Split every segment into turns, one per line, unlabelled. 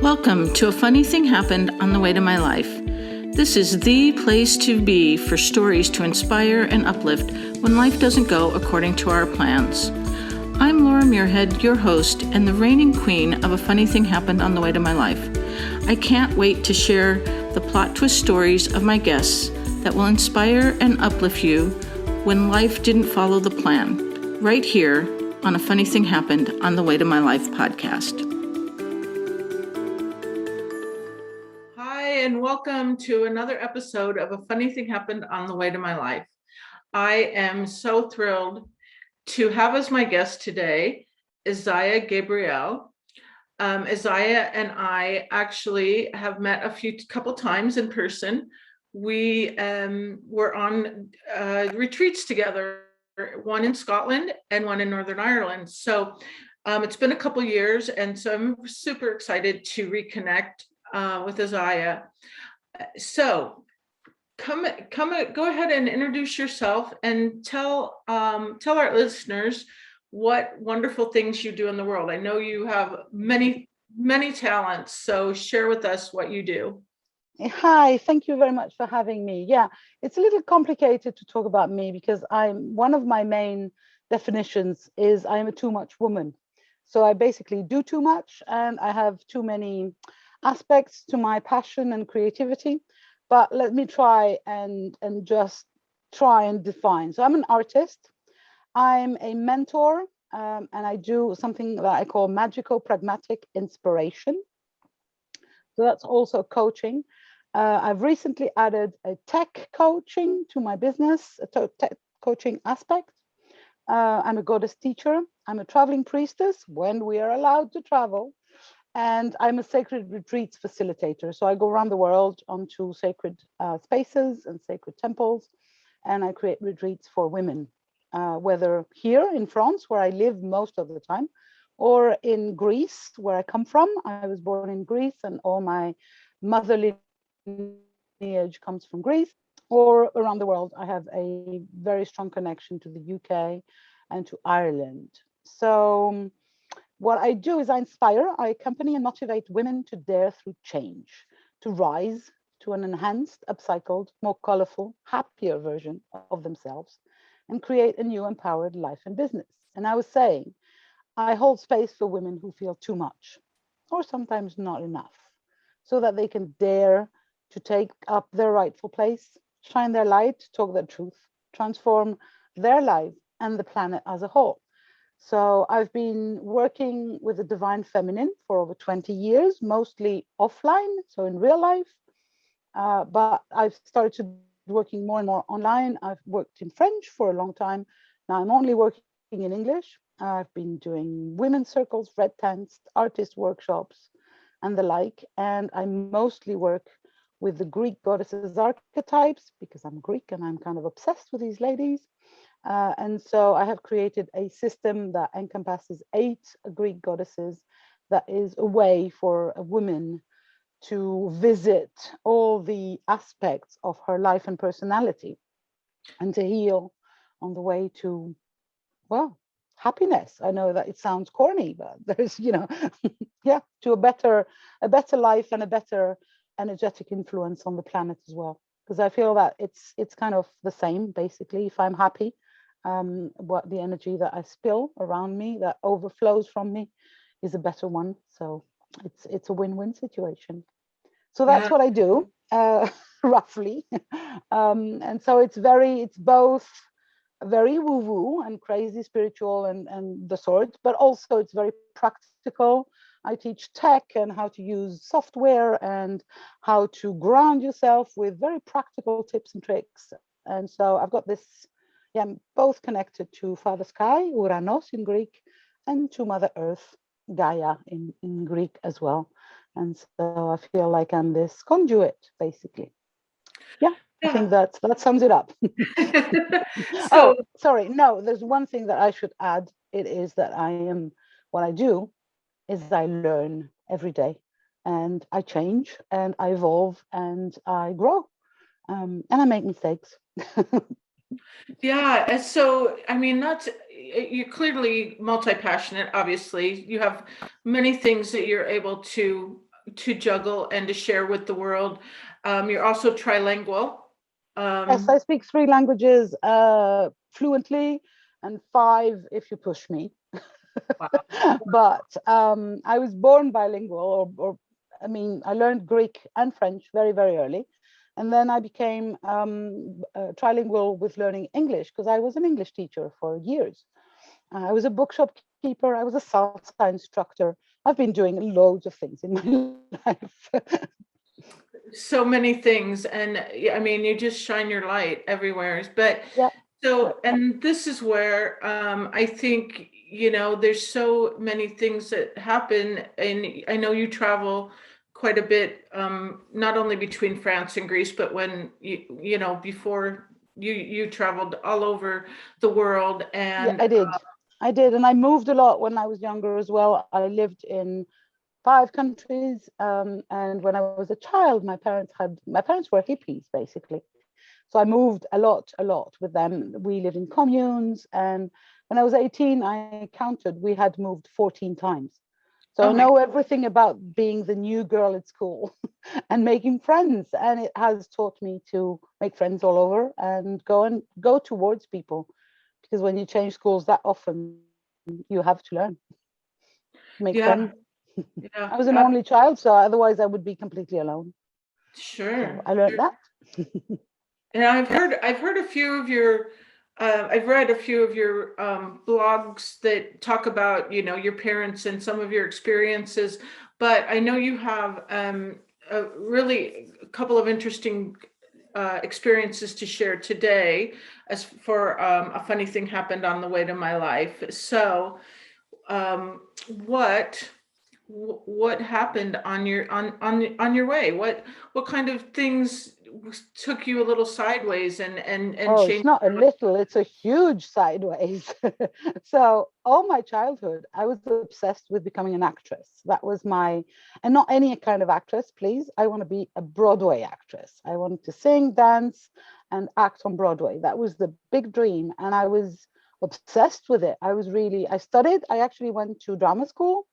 Welcome to A Funny Thing Happened on the Way to My Life. This is the place to be for stories to inspire and uplift when life doesn't go according to our plans. I'm Laura Muirhead, your host and the reigning queen of A Funny Thing Happened on the Way to My Life. I can't wait to share the plot twist stories of my guests that will inspire and uplift you when life didn't follow the plan, right here on A Funny Thing Happened on the Way to My Life podcast. And welcome to another episode of A Funny Thing Happened on the Way to My Life. I am so thrilled to have as my guest today, Isaya Gabriel. Isaya and I actually have met a couple times in person. We were on retreats together, one in Scotland and one in Northern Ireland. So it's been a couple years, and so I'm super excited to reconnect with Isaya. So go ahead and introduce yourself and tell our listeners what wonderful things you do in the world. I know you have many talents, so share with us what you do.
Hi, thank you very much for having me. Yeah, it's a little complicated to talk about me because one of my main definitions is I'm a too much woman. So I basically do too much and I have too many aspects to my passion and creativity. But let me try and just try and define. So I'm an artist. I'm a mentor, and I do something that I call Magico-Pragmatic inspiration. So that's also coaching. I've recently added a tech coaching to my business, a tech coaching aspect. I'm a goddess teacher. I'm a traveling priestess when we are allowed to travel. And I'm a sacred retreats facilitator. So I go around the world onto sacred spaces and sacred temples, and I create retreats for women, whether here in France, where I live most of the time, or in Greece, where I come from. I was born in Greece, and all my mother lineage comes from Greece, or around the world. I have a very strong connection to the UK and to Ireland. So what I do is I inspire, I accompany and motivate women to dare through change, to rise to an enhanced, upcycled, more colorful, happier version of themselves and create a new empowered life and business. And I was saying, I hold space for women who feel too much or sometimes not enough so that they can dare to take up their rightful place, shine their light, talk their truth, transform their life and the planet as a whole. So I've been working with the divine feminine for over 20 years, mostly offline, so in real life. But I've started working more and more online. I've worked in French for a long time. Now I'm only working in English. I've been doing women's circles, red tents, artist workshops, and the like. And I mostly work with the Greek goddesses archetypes because I'm Greek and I'm kind of obsessed with these ladies. And so I have created a system that encompasses 8 Greek goddesses that is a way for a woman to visit all the aspects of her life and personality and to heal on the way to, well, happiness. I know that it sounds corny, but there's, yeah, to a better life and a better energetic influence on the planet as well. Because I feel that it's kind of the same, basically. If I'm happy, what the energy that I spill around me, that overflows from me, is a better one. So it's a win-win situation. So that's what I do, roughly. And so it's both very woo-woo and crazy spiritual and the sorts, but also it's very practical. I teach tech and how to use software and how to ground yourself with very practical tips and tricks. And so I've got this, I'm both connected to Father Sky, Uranos in Greek, and to Mother Earth, Gaia in Greek as well. And so I feel like I'm this conduit, basically. Yeah. I think that sums it up. So, sorry. No, there's one thing that I should add. It is that what I do is I learn every day and I change and I evolve and I grow and I make mistakes.
Yeah. And so, I mean, you're clearly multi-passionate, obviously. You have many things that you're able to, to juggle and to share with the world. You're also trilingual.
Yes, I speak 3 languages fluently, and 5 if you push me.
Wow.
But I was born bilingual, or I mean, I learned Greek and French very, very early. And then I became trilingual with learning English because I was an English teacher for years. I was a bookshop keeper. I was a salsa instructor. I've been doing loads of things in my life.
So many things, and I mean, you just shine your light everywhere. But
Yeah.
so, and this is where I think, there's so many things that happen, and I know you travel quite a bit, not only between France and Greece, but when before you traveled all over the world.
Yeah,
And
I did. I did. And I moved a lot when I was younger as well. I lived in 5 countries. And when I was a child, my parents were hippies, basically. So I moved a lot with them. We lived in communes. And when I was 18, I counted, we had moved 14 times. So
oh
I
my,
know everything about being the new girl at school and making friends. And it has taught me to make friends all over and go towards people. Because when you change schools that often, you have to learn to make
yeah,
friends.
yeah,
I was an only child, so otherwise I would be completely alone. So
sure.
I learned that.
And I've heard a few of your, I've read a few of your blogs that talk about, your parents and some of your experiences. But I know you have a couple of interesting experiences to share today, as for a funny thing happened on the way to my life. So, um, what what happened on your way? What kind of things took you a little sideways and
Oh, it's
changed?
not a little, it's a huge sideways. So all my childhood, I was obsessed with becoming an actress. That was and not any kind of actress, please. I want to be a Broadway actress. I wanted to sing, dance, and act on Broadway. That was the big dream. And I was obsessed with it. I actually went to drama school.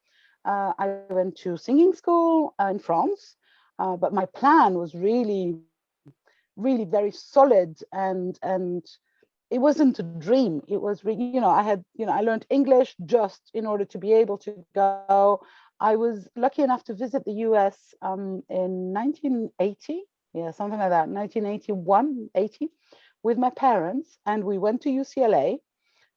I went to singing school in France. But my plan was really very solid, and it wasn't a dream. It was really, I learned English just in order to be able to go. I was lucky enough to visit the US in 1980, yeah, something like that, 1981, 80, with my parents, and we went to UCLA.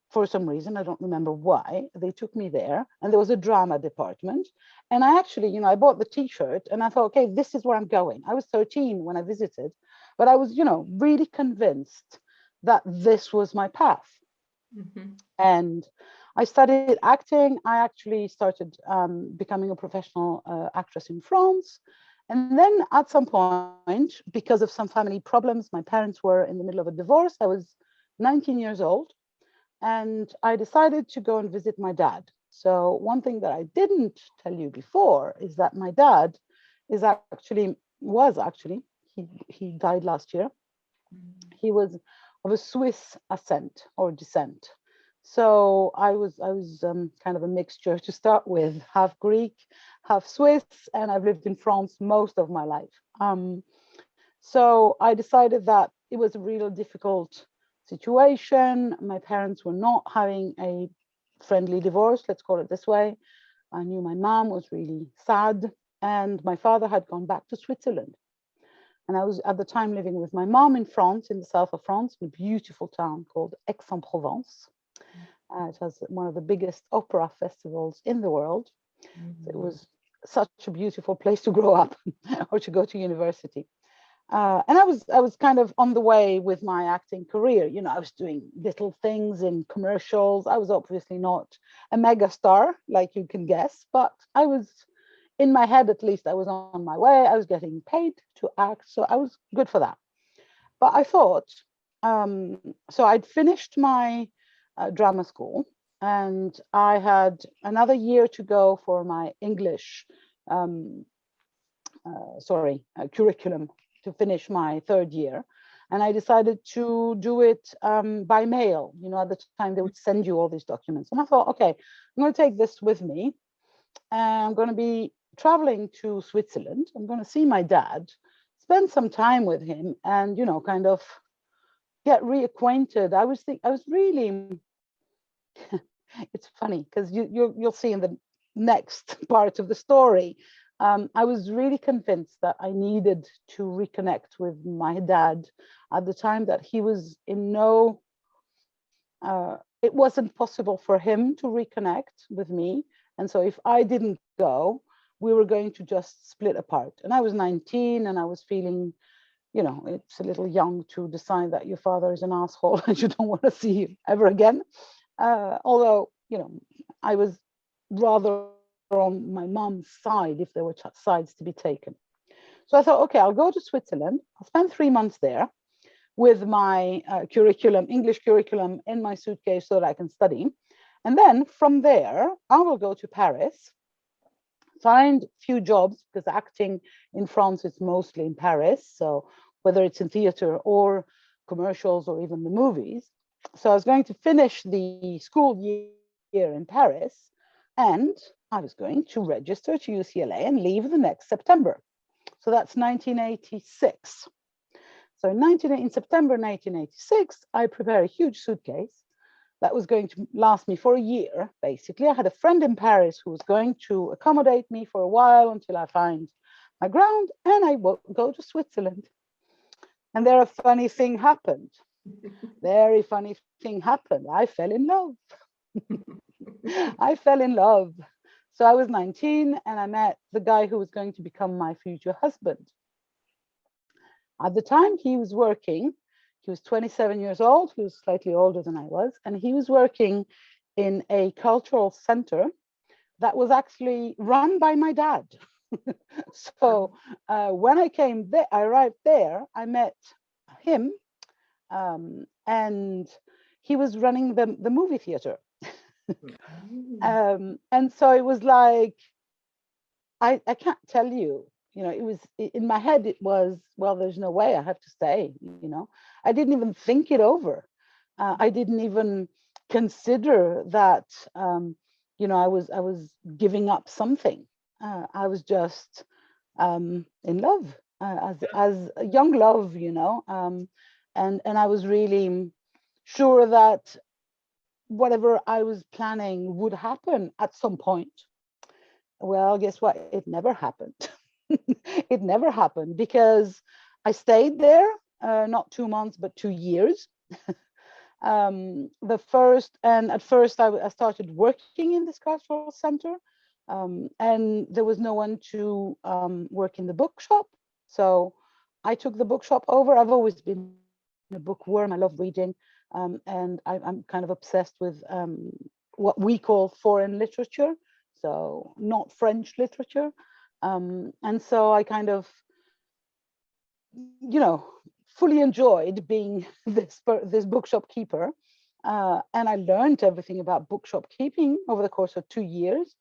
For some reason, I don't remember why, they took me there, and there was a drama department. And I actually, I bought the t-shirt and I thought, okay, this is where I'm going. I was 13 when I visited, but I was, really convinced that this was my path.
Mhm.
And I studied acting. I actually started becoming a professional actress in France. And then at some point, because of some family problems, my parents were in the middle of a divorce. I was 19 years old, and I decided to go and visit my dad. So one thing that I didn't tell you before is that my dad was actually, he died last year. He was of a Swiss ascent or descent. So I was kind of a mixture to start with, half Greek, half Swiss, and I've lived in France most of my life. So I decided that it was a real difficult situation. My parents were not having a friendly divorce, let's call it this way. I knew my mom was really sad, and my father had gone back to Switzerland. And I was at the time living with my mom in France, in the south of France, in a beautiful town called Aix-en-Provence. It has one of the biggest opera festivals in the world. It was such a beautiful place to grow up or to go to university. And I was kind of on the way with my acting career. I was doing little things in commercials. I was obviously not a mega star, like you can guess, but I was, in my head at least, I was on my way. I was getting paid to act, so I was good for that. But I thought, so I'd finished my drama school, and I had another year to go for my English, um, curriculum, to finish my 3rd year. And I decided to do it by mail. At the time they would send you all these documents. And I thought, okay, I'm going to take this with me. And I'm going to be traveling to Switzerland. I'm going to see my dad, spend some time with him, and kind of get reacquainted. I was really. It's funny because you'll see in the next part of the story. I was really convinced that I needed to reconnect with my dad at the time, that he was in no. It wasn't possible for him to reconnect with me, and so if I didn't go, we were going to just split apart. And I was 19, and I was feeling, it's a little young to decide that your father is an asshole and you don't want to see him ever again. Although, I was rather on my mom's side if there were sides to be taken. So I thought, okay, I'll go to Switzerland. I'll spend 3 months there with my English curriculum in my suitcase so that I can study. And then from there, I will go to Paris, find a few jobs, because acting in France is mostly in Paris. So whether it's in theater or commercials or even the movies. So I was going to finish the school year in Paris, and I was going to register to UCLA and leave the next September. So that's 1986. So in September 1986, I prepared a huge suitcase that was going to last me for a year, basically. I had a friend in Paris who was going to accommodate me for a while until I find my ground, and I will go to Switzerland. And there a funny thing happened. Very funny thing happened. I fell in love. I fell in love. So I was 19 and I met the guy who was going to become my future husband. At the time he was working, he was 27 years old, he was slightly older than I was, and he was working in a cultural center that was actually run by my dad. So when I arrived there, I met him, and he was running the movie theater. And so it was like, I can't tell you, it was in my head, it was, well, there's no way, I have to stay. I didn't even think it over. I didn't even consider that, I was giving up something. I was just in love, as a young love, and I was really sure that whatever I was planning would happen at some point. Well, guess what? It never happened. It never happened, because I stayed there not 2 months, but 2 years. At first I started working in this cultural center, and there was no one to work in the bookshop. So I took the bookshop over. I've always been a bookworm. I love reading, and I'm kind of obsessed with what we call foreign literature, so not French literature. And so I kind of, fully enjoyed being this bookshop keeper. And I learned everything about bookshop keeping over the course of 2 years.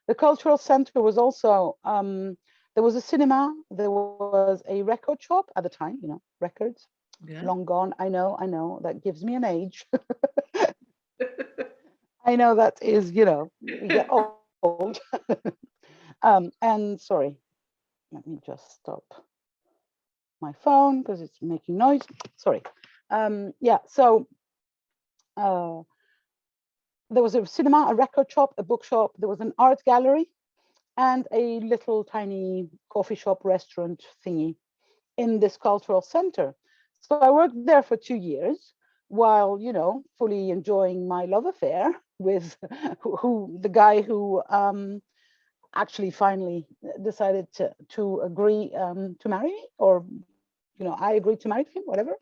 The cultural center was also, there was a cinema, there was a record shop at the time, records, yeah. Long gone. I know, that gives me an age. I know that is, you get old. And sorry, let me just stop my phone because it's making noise. Sorry. Yeah, so there was a cinema, a record shop, a bookshop, there was an art gallery, and a little tiny coffee shop restaurant thingy in this cultural center. So I worked there for 2 years while, fully enjoying my love affair with the guy who actually finally decided to agree to marry me, or I agreed to marry him, whatever.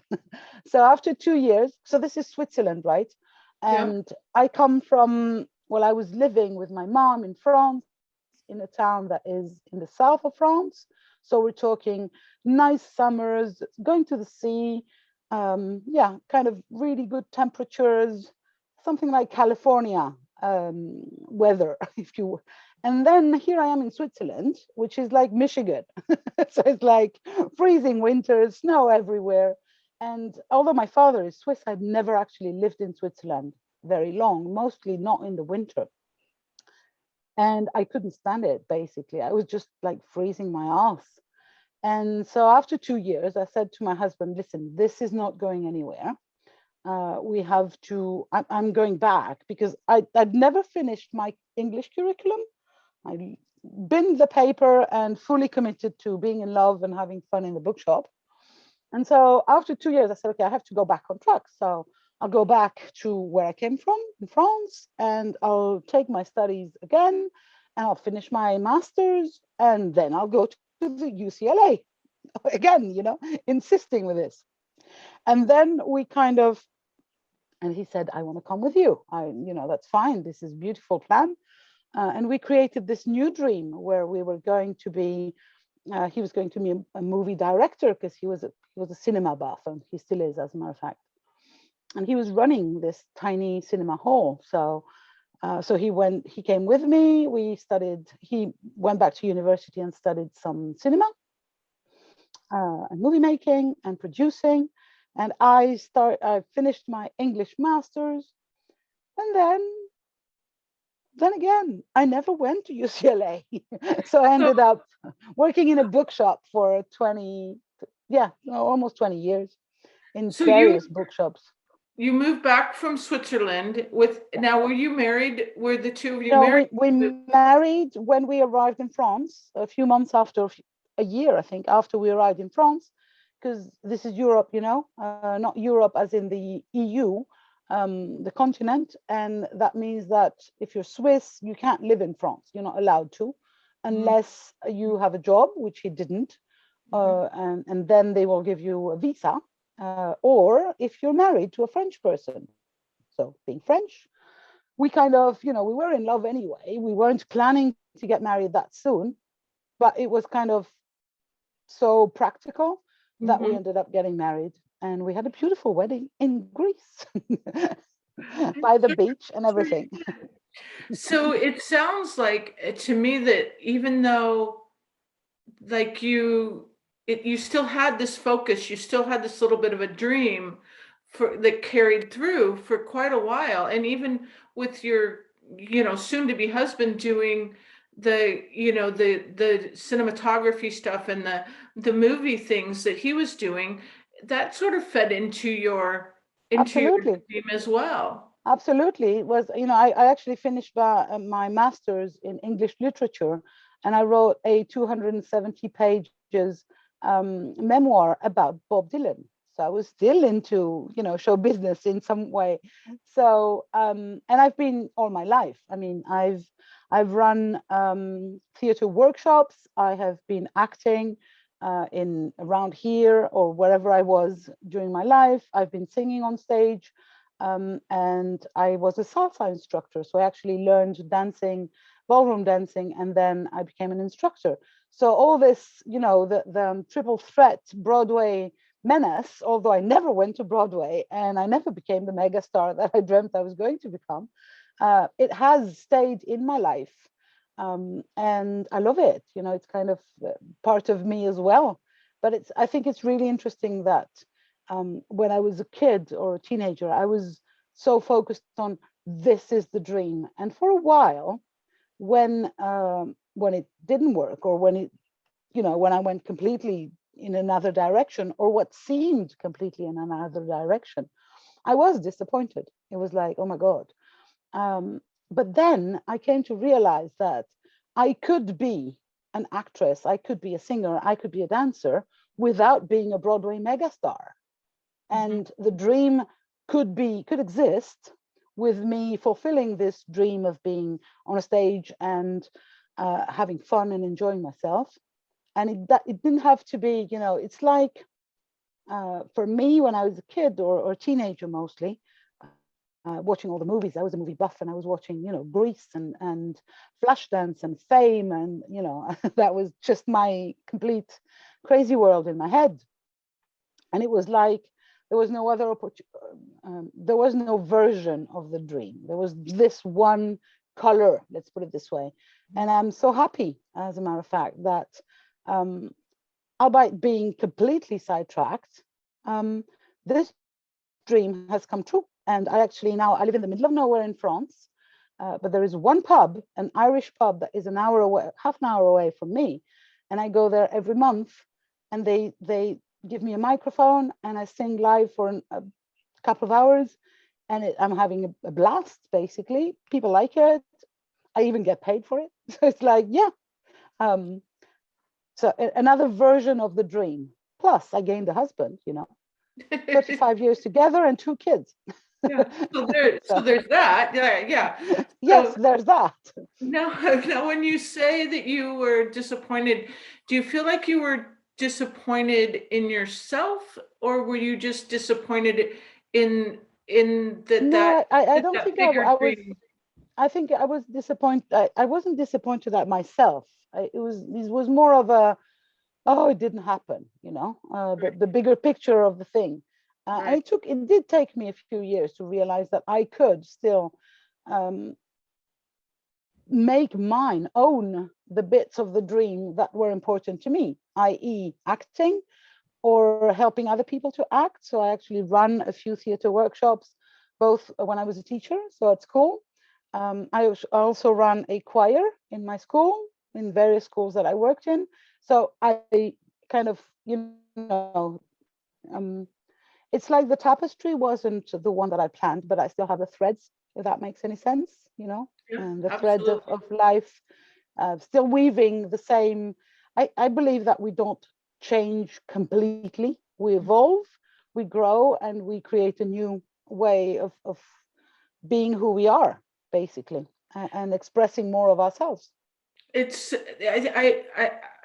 So after 2 years, so this is Switzerland, right? And yeah. I come from, I was living with my mom in France, in a town that is in the south of France. So we're talking nice summers, going to the sea, kind of really good temperatures, something like California weather, if you will. And then here I am in Switzerland, which is like Michigan. So it's like freezing winters, snow everywhere. And although my father is Swiss, I'd never actually lived in Switzerland very long, mostly not in the winter. and I couldn't stand it. Basically, I was just like freezing my ass. And so after 2 years, I said to my husband, listen, this is not going anywhere. We have to, I'm going back, because I'd never finished my English curriculum. I binned the paper and fully committed to being in love and having fun in the bookshop. And so after 2 years, I said, okay, I have to go back on track. So I'll go back to where I came from in France, and I'll take my studies again, and I'll finish my master's, and then I'll go to the UCLA again, insisting with this. And then we kind of, and he said, I want to come with you. That's fine. This is a beautiful plan. And we created this new dream where we were going to be, he was going to be a movie director, because he was a cinema buff, and he still is, as a matter of fact. And he was running this tiny cinema hall. So he came with me. He went back to university and studied some cinema and movie making and producing. And I finished my English master's. And then again, I never went to UCLA. So I ended up working in a bookshop for almost 20 years in various bookshops.
You moved back from Switzerland now, were you married? Were the two of you married?
We married when we arrived in France, a few months after, a year, I think, after we arrived in France, because this is Europe, not Europe as in the EU, the continent. And that means that if you're Swiss, you can't live in France. You're not allowed to, unless you have a job, which he didn't. And then they will give you a visa. Or if you're married to a French person. So being French, we kind of, we were in love anyway. We weren't planning to get married that soon, but it was kind of so practical that we ended up getting married. And we had a beautiful wedding in Greece by the beach and everything.
So it sounds like to me that even though like you still had this focus, you still had this little bit of a dream that carried through for quite a while. And even with your, soon to be husband doing the cinematography stuff and the movie things that he was doing, that sort of fed into your dream as well.
Absolutely. It was, I actually finished my master's in English literature, and I wrote a 270 pages memoir about Bob Dylan. So I was still into, show business in some way. So, and I've been all my life. I mean, I've run theater workshops. I have been acting in around here or wherever I was during my life. I've been singing on stage, and I was a salsa instructor. So I actually learned dancing, ballroom dancing, and then I became an instructor. So all this, the triple threat Broadway menace, although I never went to Broadway and I never became the megastar that I dreamt I was going to become, it has stayed in my life. And I love it. It's kind of part of me as well. But I think it's really interesting that when I was a kid or a teenager, I was so focused on this is the dream. And for a while, when it didn't work, or when I went completely in another direction, or what seemed completely in another direction, I was disappointed. It was like, oh my God. But then I came to realize that I could be an actress, I could be a singer, I could be a dancer without being a Broadway megastar. And the dream could exist with me fulfilling this dream of being on a stage and having fun and enjoying myself. And it didn't have to be, it's like for me when I was a kid or a teenager mostly, watching all the movies. I was a movie buff, and I was watching, Grease and Flashdance and Fame, and that was just my complete crazy world in my head. And it was like there was no other there was no version of the dream. There was this one color, let's put it this way. And I'm so happy, as a matter of fact, that albeit being completely sidetracked, this dream has come true. And I live in the middle of nowhere in France. But there is one pub, an Irish pub, that is an hour away, half an hour away from me, and I go there every month, and they give me a microphone, and I sing live for a couple of hours, and I'm having a blast. Basically, people like it. I even get paid for it. So it's like, yeah. So another version of the dream. Plus, I gained a husband. 35 years together and 2 kids.
Yeah. So there's that. Yeah.
Yes,
So
there's that.
now, when you say that you were disappointed, do you feel like you were disappointed in yourself, or were you just disappointed in
No, I don't
that
think I
bigger
was.
dream?
I think I was disappointed. I wasn't disappointed at myself. It was more of a, oh, it didn't happen. The bigger picture of the thing. And
Right.
it did take me a few years to realize that I could still um, make mine, own the bits of the dream that were important to me, i.e., acting or helping other people to act. So I actually run a few theater workshops, both when I was a teacher, so at school. I also run a choir in my school, in various schools that I worked in. So I kind of, um, it's like the tapestry wasn't the one that I planned, but I still have the threads, if that makes any sense,
Yeah,
and the threads
absolutely.
of life, still weaving the same. I believe that we don't change completely. We evolve, we grow, and we create a new way of being who we are, basically, and expressing more of ourselves.
It's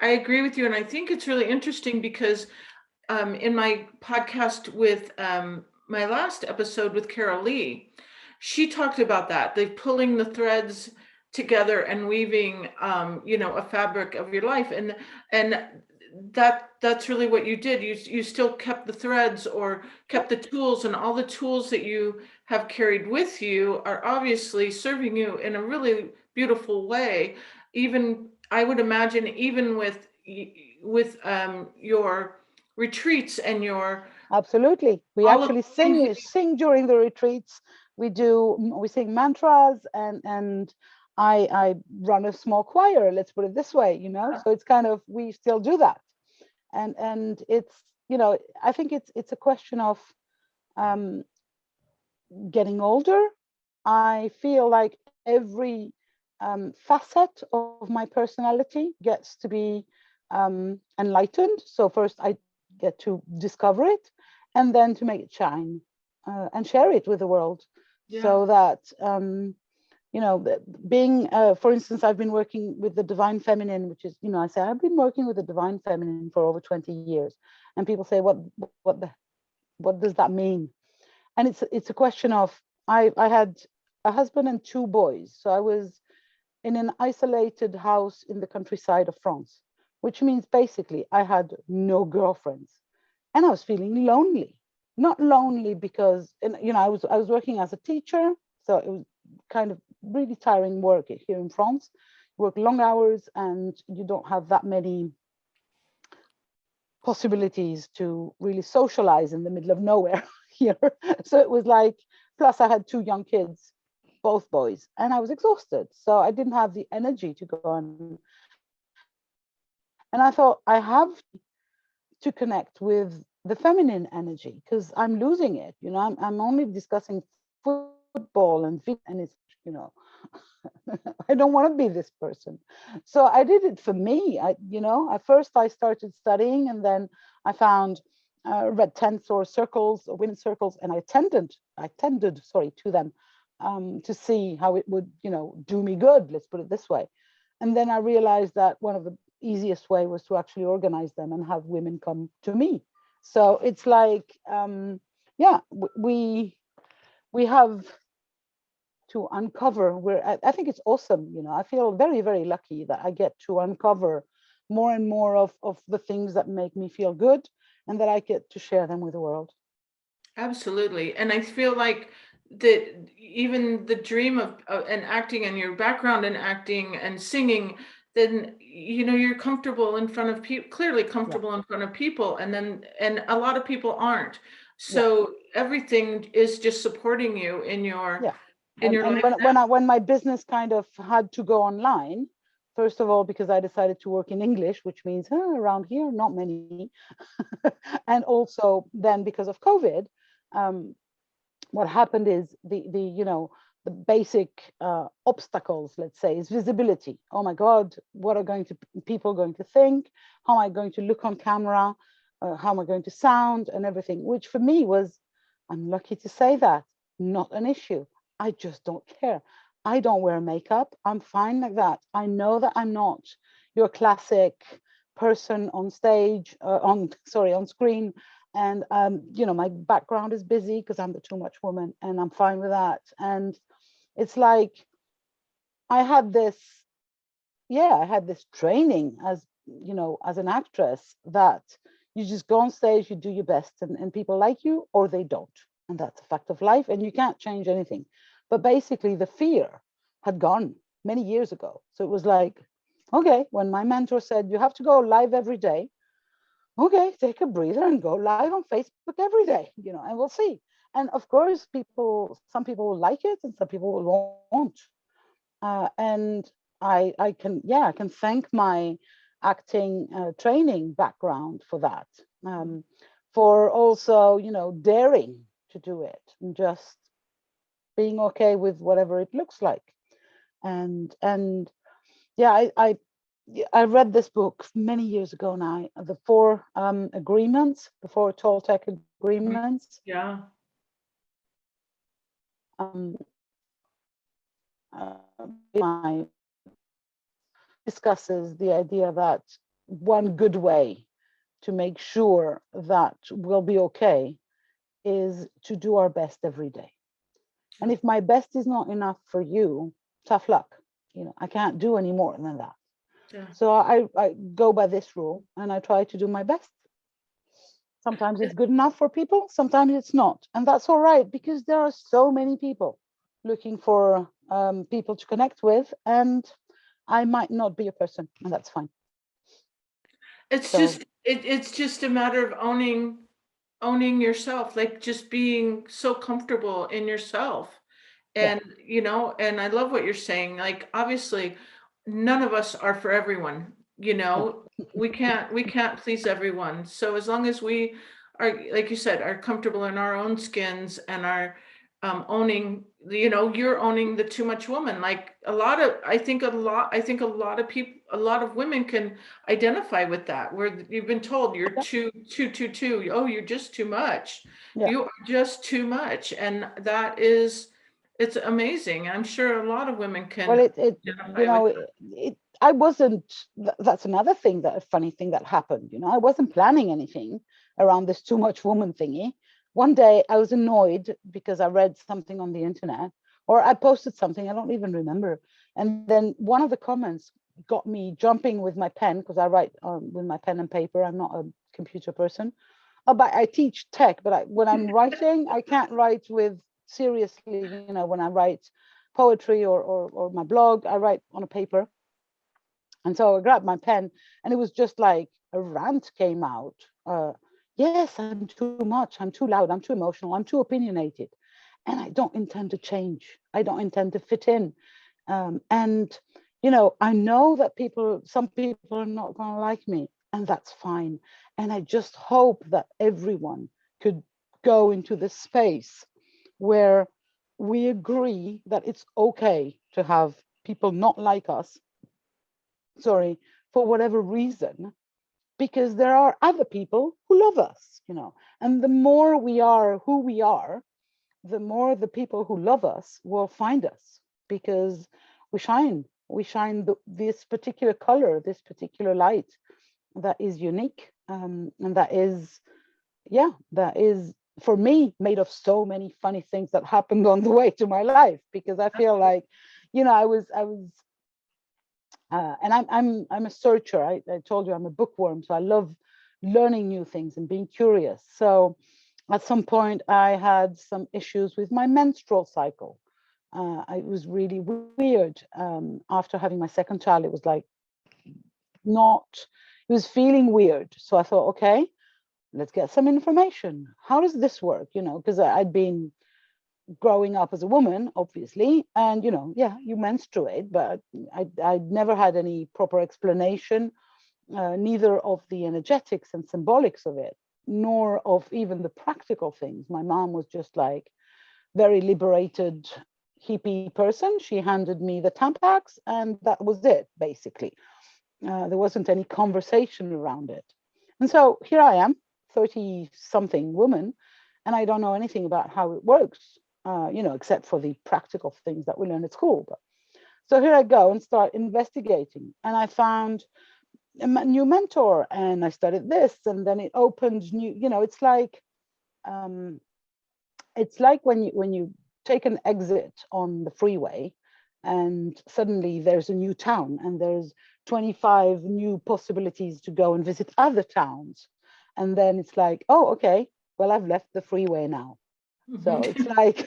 I agree with you, and I think it's really interesting because in my podcast with my last episode with Carol Lee, she talked about that, the pulling the threads together and weaving, a fabric of your life, and that's really what you did. You still kept the threads or kept the tools, and all the tools that you have carried with you are obviously serving you in a really beautiful way. Even I would imagine, even with your retreats and your
Absolutely. We
all of
actually
the things that
sing during the retreats. We sing mantras, and I run a small choir, let's put it this way, So it's kind of, we still do that. And it's, I think it's a question of um, getting older. I feel like every facet of my personality gets to be enlightened. So first I get to discover it, and then to make it shine, and share it with the world,
yeah.
so that being, for instance, I've been working with the divine feminine, which is, I say I've been working with the divine feminine for over 20 years, and people say, what does that mean? And it's a question of, I had a husband and 2 boys, so I was in an isolated house in the countryside of France, which means basically I had no girlfriends, and I was feeling lonely. Not lonely because, I was working as a teacher, so it was kind of really tiring work here in France. You work long hours, and you don't have that many possibilities to really socialize in the middle of nowhere here. So it was like, plus I had 2 young kids, both boys, and I was exhausted. So I didn't have the energy to go on. And I thought, I have to connect with the feminine energy, because I'm losing it. I'm only discussing football and it's, you know, I don't want to be this person. So I did it for me. At first I started studying, and then I found red tents or circles or women's circles, and I tended, sorry, to them, to see how it would, do me good. Let's put it this way. And then I realized that one of the easiest way was to actually organize them and have women come to me. So it's like, yeah, we have to uncover where I think it's awesome. I feel very, very lucky that I get to uncover more and more of the things that make me feel good, and that I get to share them with the world.
Absolutely. And I feel like that even the dream of and acting, and your background in acting and singing, then you're comfortable in front of people, clearly
Yeah,
comfortable in front of people, and a lot of people aren't.
yeah,
So everything is just supporting you in your
yeah,
in your
And
life now?
when my business kind of had to go online, first of all, because I decided to work in English, which means around here, not many. And also then because of COVID, um, what happened is the basic obstacles, let's say, is visibility. Oh my God, what are people going to think? How am I going to look on camera? How am I going to sound and everything? Which for me was, I'm lucky to say that, not an issue. I just don't care. I don't wear makeup. I'm fine like that. I know that I'm not your classic person on stage, on screen, and my background is busy because I'm the too much woman, and I'm fine with that. And it's like I had this training as an actress, that you just go on stage, you do your best, and people like you or they don't, and that's a fact of life, and you can't change anything. But basically the fear had gone many years ago. So it was like, okay, when my mentor said you have to go live every day, okay, take a breather and go live on Facebook every day, and we'll see. And of course, some people will like it and some people won't. And I can thank my acting training background for that, for also, daring to do it and just being okay with whatever it looks like. And yeah, I read this book many years ago now, the four agreements, the four Toltec agreements.
Yeah.
Um, my discusses the idea that one good way to make sure that we'll be okay is to do our best every day. And if my best is not enough for you, tough luck. I can't do any more than that.
Yeah.
So I go by this rule and I try to do my best. Sometimes it's good enough for people, sometimes it's not. And that's all right, because there are so many people looking for people to connect with, and I might not be a person, and that's fine.
It's
So,
just it's just a matter of owning yourself, like just being so comfortable in yourself.
yeah.
And and I love what you're saying. Like, obviously none of us are for everyone,
No.
we can't please everyone. So as long as we are, like you said, are comfortable in our own skins and are owning, you're owning the too much woman. Like, I think a lot of people, a lot of women can identify with that, where you've been told you're
Yeah.
too, oh, you're just too much.
Yeah.
You are just too much. And it's amazing. I'm sure a lot of women
Well,
can
it
identify with
I wasn't. That's another thing, that a funny thing that happened. I wasn't planning anything around this too much woman thingy. One day I was annoyed because I read something on the internet, or I posted something, I don't even remember. And then one of the comments got me jumping with my pen, because I write with my pen and paper. I'm not a computer person. Oh, but I teach tech, but when I'm writing, I can't write with seriously. When I write poetry or my blog, I write on a paper. And so I grabbed my pen, and it was just like a rant came out. Yes, I'm too much. I'm too loud. I'm too emotional. I'm too opinionated. And I don't intend to change. I don't intend to fit in. And, I know that some people are not going to like me, and that's fine. And I just hope that everyone could go into this space where we agree that it's okay to have people not like us, for whatever reason, because there are other people who love us, and the more we are who we are, the more the people who love us will find us, because we shine this particular color, this particular light, that is unique, and that is for me made of so many funny things that happened on the way to my life, because I feel like, I was and I'm a searcher. I told you I'm a bookworm, so I love learning new things and being curious. So at some point I had some issues with my menstrual cycle. It was really weird. After having my second child, it was like it was feeling weird. So I thought, okay, let's get some information. How does this work? Because I'd been growing up as a woman, obviously, and yeah, you menstruate, but I never had any proper explanation, neither of the energetics and symbolics of it, nor of even the practical things. My mom was just like very liberated hippie person. She handed me the Tampax, and that was it, basically. There wasn't any conversation around it. And so here I am, 30 something woman, and I don't know anything about how it works, except for the practical things that we learn at school. But so here I go and start investigating, and I found a new mentor, and I studied this, and then it opened new, it's like when you take an exit on the freeway, and suddenly there's a new town, and there's 25 new possibilities to go and visit other towns. And then it's like, oh, okay, well, I've left the freeway now. So it's like,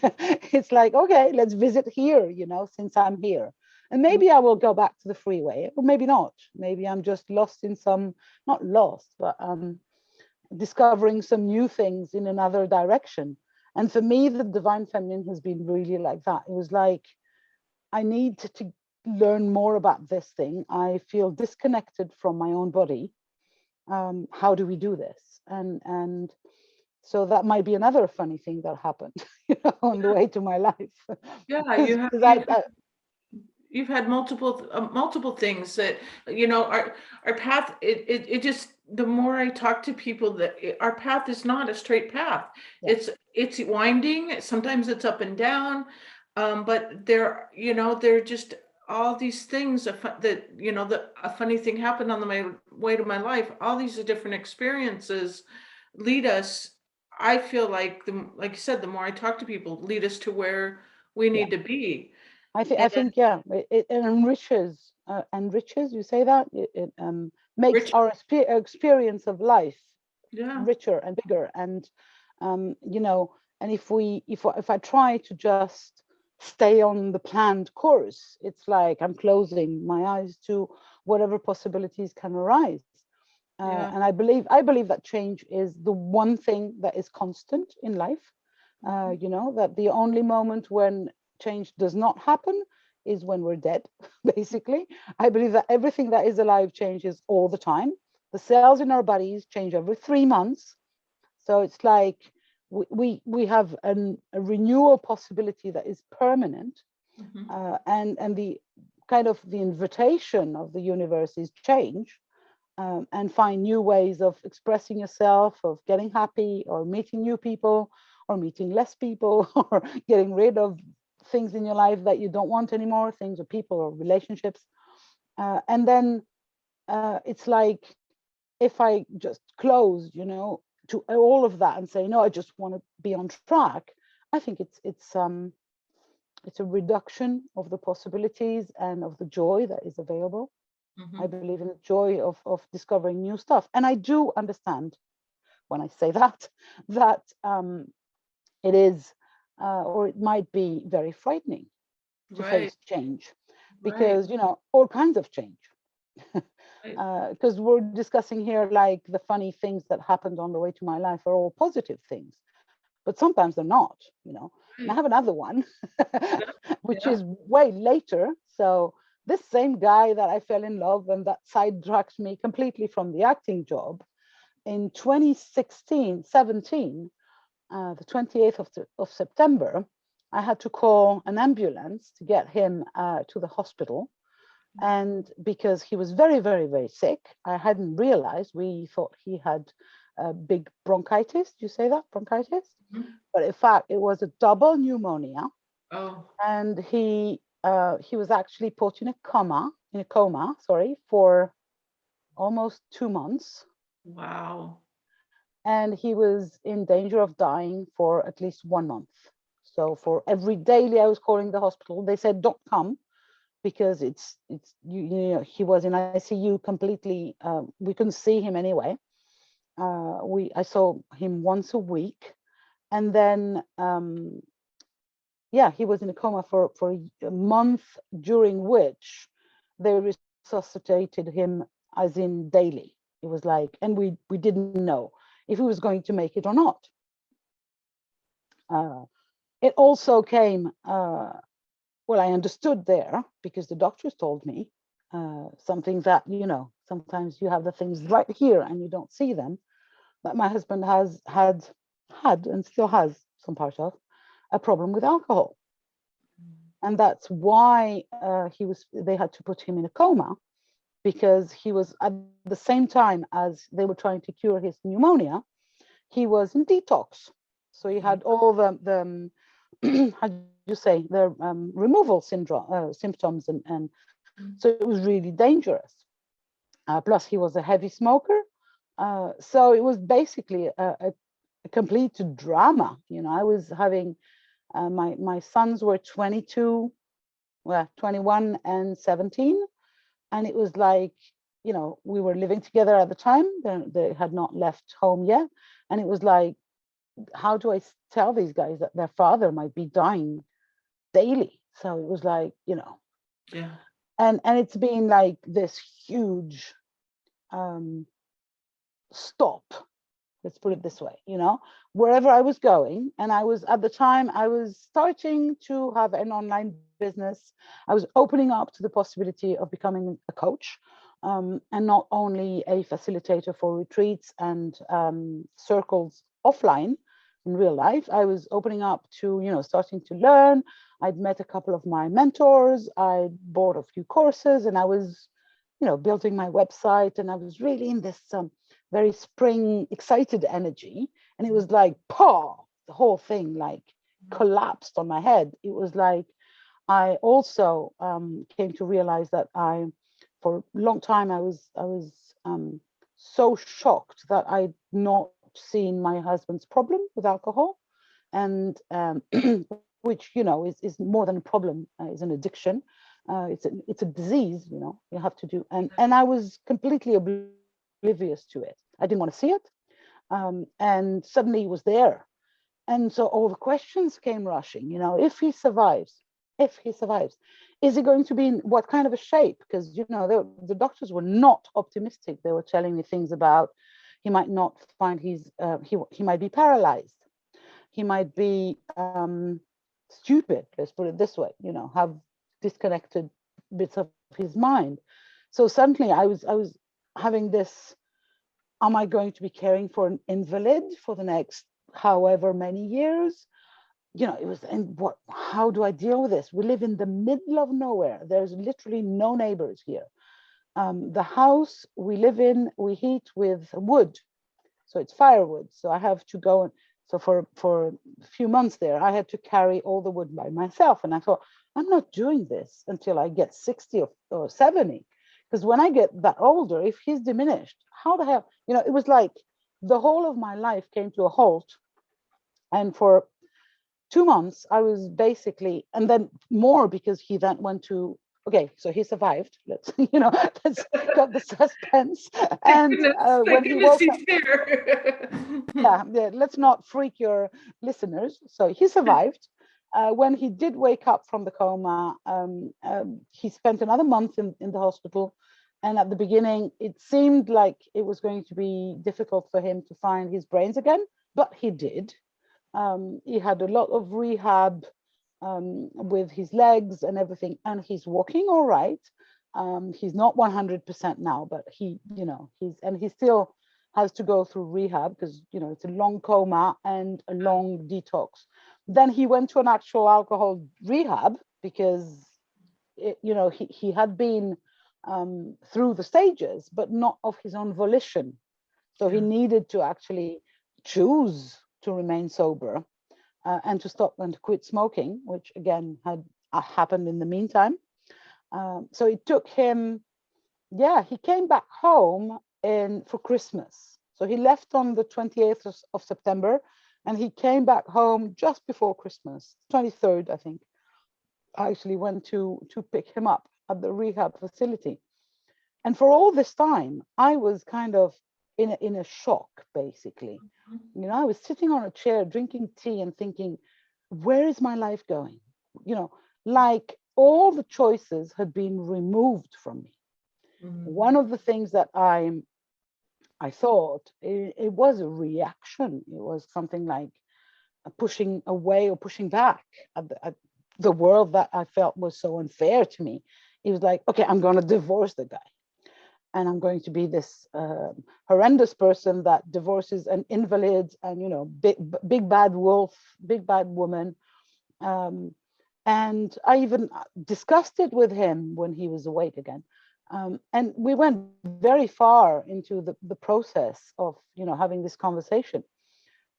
it's like, okay, let's visit here, since I'm here. And maybe I will go back to the freeway, or maybe not. Maybe I'm just lost in some, not lost, but discovering some new things in another direction. And for me, the divine feminine has been really like that. It was like, I need to learn more about this thing. I feel disconnected from my own body. How do we do this? And so that might be another funny thing that happened, on the way to my life.
Yeah, you've had multiple things that, our path, it just, the more I talk to people, that our path is not a straight path. Yeah. It's winding. Sometimes it's up and down, but there are just all these things that a funny thing happened on the way to my life. All these different experiences lead us, I feel like, like you said, the more I talk to people, lead us to where we need to be.
I think yeah, it enriches, you say that? It makes richer. Our experience of life richer and bigger. And and if I try to just stay on the planned course, it's like I'm closing my eyes to whatever possibilities can arise. And I believe that change is the one thing that is constant in life. That the only moment when change does not happen is when we're dead, basically. I believe that everything that is alive changes all the time. The cells in our bodies change every 3 months. So it's like we have a renewal possibility that is permanent. And the kind of the invitation of the universe is change, and find new ways of expressing yourself, of getting happy, or meeting new people, or meeting less people, or getting rid of things in your life that you don't want anymore, things or people or relationships. And then it's like, if I just close, to all of that and say, no, I just want to be on track, I think it's a reduction of the possibilities and of the joy that is available. I believe in the joy of discovering new stuff. And I do understand when I say that it is, or it might be very frightening to face change, because all kinds of change. Because we're discussing here, like, the funny things that happened on the way to my life are all positive things, but sometimes they're not. And I have another one, which is way later. So this same guy that I fell in love and that sidetracked me completely from the acting job, in 2017, the 28th of September, I had to call an ambulance to get him to the hospital. And because he was very, very, very sick, I hadn't realized, we thought he had big bronchitis. Do you say that? Bronchitis? But in fact, it was a double pneumonia. And he was actually put in a coma, for almost 2 months.
Wow.
And he was in danger of dying for at least 1 month. So for every daily I was calling the hospital, they said, don't come, because it's he was in ICU completely. We couldn't see him anyway. I saw him once a week. And then he was in a coma for a month, during which they resuscitated him as in daily. It was like, and we didn't know if he was going to make it or not. It also came, well, I understood there because the doctors told me something that, sometimes you have the things right here and you don't see them. But my husband had and still has some part of a problem with alcohol. And that's why they had to put him in a coma, because he was at the same time as they were trying to cure his pneumonia, he was in detox. So he had all the how do you say, the removal syndrome symptoms, and so it was really dangerous. Plus, he was a heavy smoker, so it was basically a complete drama. I was having my sons were 22, well, 21 and 17, and it was like, we were living together at the time. They had not left home yet, and it was like, how do I tell these guys that their father might be dying daily? So it was like,
Yeah.
and it's been like this huge stop, let's put it this way, wherever I was going. And I was, at the time, I was starting to have an online business. I was opening up to the possibility of becoming a coach, and not only a facilitator for retreats and circles offline in real life. I was opening up to, starting to learn. I'd met a couple of my mentors. I bought a few courses, and I was, building my website, and I was really in this very spring excited energy. And it was like, the whole thing like collapsed on my head. It was like, I also came to realize that for a long time, I was so shocked that I'd not seen my husband's problem with alcohol, and which, is more than a problem, is an addiction. It's a disease, you have to do. And I was completely oblivious to it. I didn't want to see it. And suddenly it was there. And so all the questions came rushing, if he survives, is he going to be in what kind of a shape? Because, the doctors were not optimistic. They were telling me things about, he might not find he might be paralyzed. He might be stupid, let's put it this way, have disconnected bits of his mind. So suddenly I was having this, am I going to be caring for an invalid for the next however many years? It was, and how do I deal with this? We live in the middle of nowhere. There's literally no neighbors here. The house we live in, we heat with wood. So it's firewood. So I have to go. So for a few months there, I had to carry all the wood by myself. And I thought, I'm not doing this until I get 60 or 70. Because when I get that older, if he's diminished, how the hell, it was like the whole of my life came to a halt. And for 2 months, I was basically, and then more because he then went to, okay, so he survived. Let's, let's got the suspense. And when he woke up, yeah, let's not freak your listeners. So he survived. When he did wake up from the coma, he spent another month in the hospital. And at the beginning, it seemed like it was going to be difficult for him to find his brains again, but he did. He had a lot of rehab with his legs and everything, and he's walking all right. He's not 100% now, but he still has to go through rehab because, it's a long coma and a long detox. Then he went to an actual alcohol rehab because, he had been through the stages, but not of his own volition. So he needed to actually choose to remain sober and to stop and to quit smoking, which again had happened in the meantime. So it took him, he came back home for Christmas. So he left on the 28th of September, and he came back home just before Christmas, 23rd, I think. I actually went to pick him up at the rehab facility. And for all this time, I was kind of in a shock, basically. I was sitting on a chair drinking tea and thinking, where is my life going? Like all the choices had been removed from me. One of the things that I thought, it was a reaction. It was something like, pushing away or pushing back at the world that I felt was so unfair to me. He was like, okay, I'm going to divorce the guy. And I'm going to be this horrendous person that divorces an invalid and, you know, big bad wolf, big bad woman. And I even discussed it with him when he was awake again. And we went very far into the process of, you know, having this conversation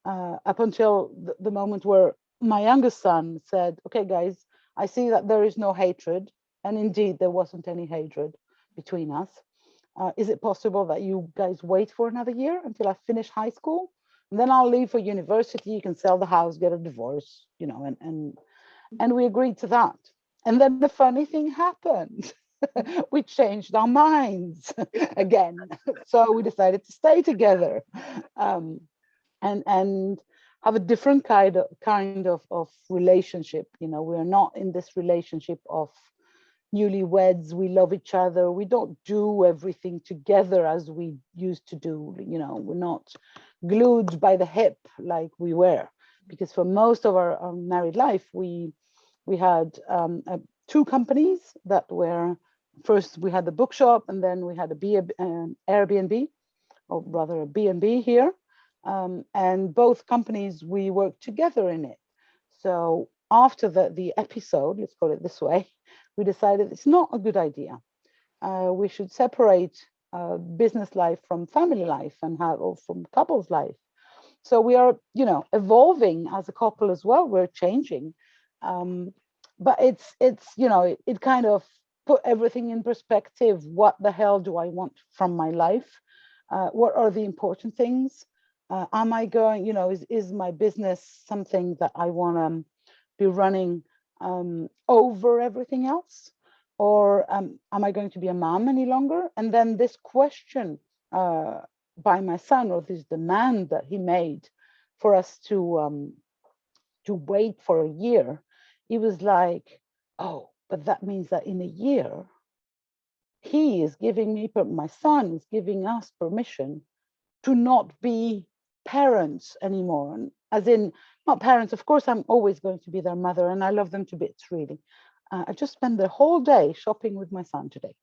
up until the moment where my youngest son said, okay, guys, I see that there is no hatred. And indeed, there wasn't any hatred between us. Is it possible that you guys wait for another year until I finish high school? And then I'll leave for university. You can sell the house, get a divorce, you know, and we agreed to that. And then the funny thing happened. We changed our minds again. So we decided to stay together and have a different kind of relationship. You know, we're not in this relationship of newlyweds. We love each other. We don't do everything together as we used to do. You know, we're not glued by the hip like we were, because for most of our married life, we had 2 companies that were, first we had the bookshop, and then we had an Airbnb, or rather a B&B here. And both companies, we worked together in it. So after the episode, let's call it this way, we decided it's not a good idea. We should separate business life from family life or from couples life. So we are, you know, evolving as a couple as well. We're changing, but it's you know, it kind of put everything in perspective. What the hell do I want from my life? What are the important things? Am I going, you know, is my business something that I want to be running over everything else? Or am I going to be a mom any longer? And then this question by my son, or this demand that he made for us to wait for a year, he was like, oh, but that means that in a year, he is giving me, my son is giving us permission to not be parents anymore. As in, not parents, of course, I'm always going to be their mother, and I love them to bits, really. I just spent the whole day shopping with my son today.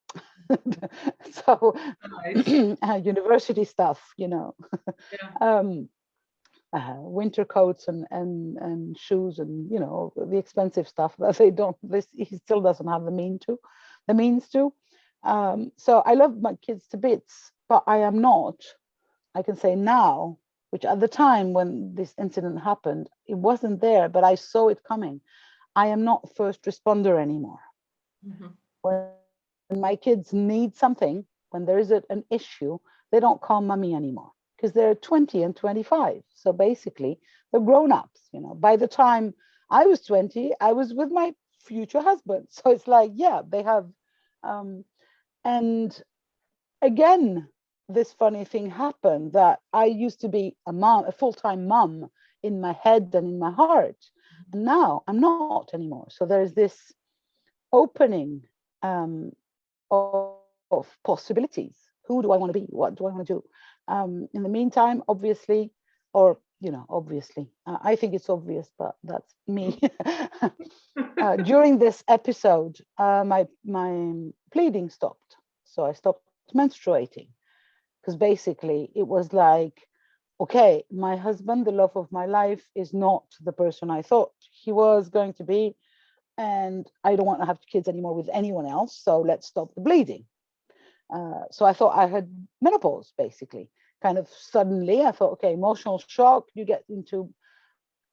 So,
Nice.
university stuff, you know,
Yeah.
winter coats and shoes, and, you know, the expensive stuff that he still doesn't have the means to. So I love my kids to bits, but I am not, I can say now, which at the time when this incident happened, it wasn't there, but I saw it coming. I am not first responder anymore.
Mm-hmm.
When my kids need something, when there is an issue, they don't call mommy anymore, because they're 20 and 25. So basically, they're grown-ups. You know, by the time I was 20, I was with my future husband. So it's like, yeah, they have, and again, this funny thing happened, that I used to be a mom, a full-time mom in my head and in my heart. And now I'm not anymore. So there's this opening of possibilities. Who do I want to be? What do I want to do? In the meantime, obviously, or, you know, obviously, I think it's obvious, but that's me. During this episode, my bleeding stopped. So I stopped menstruating, because basically it was like, okay, my husband, the love of my life, is not the person I thought he was going to be. And I don't want to have kids anymore with anyone else. So let's stop the bleeding. So I thought I had menopause, basically. Kind of suddenly, I thought, okay, emotional shock, you get into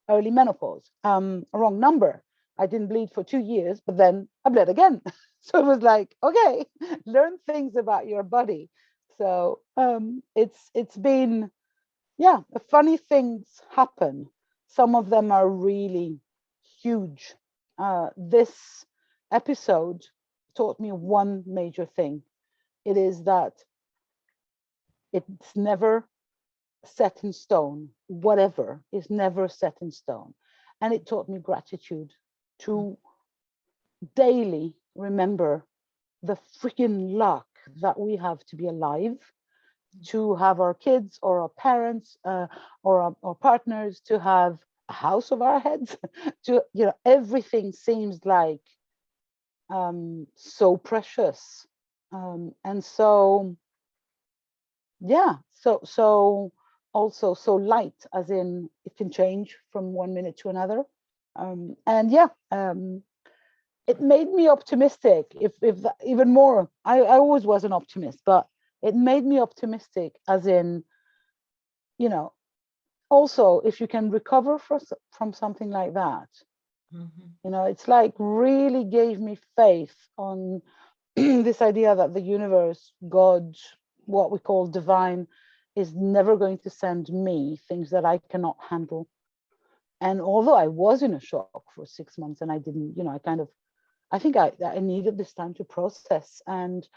early menopause. Wrong number. I didn't bleed for 2 years, but then I bled again. So it was like, okay, learn things about your body. So it's been, yeah, funny things happen. Some of them are really huge. This episode taught me one major thing. It is that it's never set in stone. Whatever is never set in stone. And it taught me gratitude, to daily remember the freaking luck that we have to be alive, to have our kids or our parents or our partners to have a house of our heads to, everything seems like so precious. And so, yeah, so also so light, as in it can change from one minute to another. And yeah, it made me optimistic. If even more, I always was an optimist, but it made me optimistic, as in, also if you can recover from something like that, it's like really gave me faith on this idea that the universe, God, what we call divine, is never going to send me things that I cannot handle. And although I was in a shock for 6 months and I didn't, I think I needed this time to process. And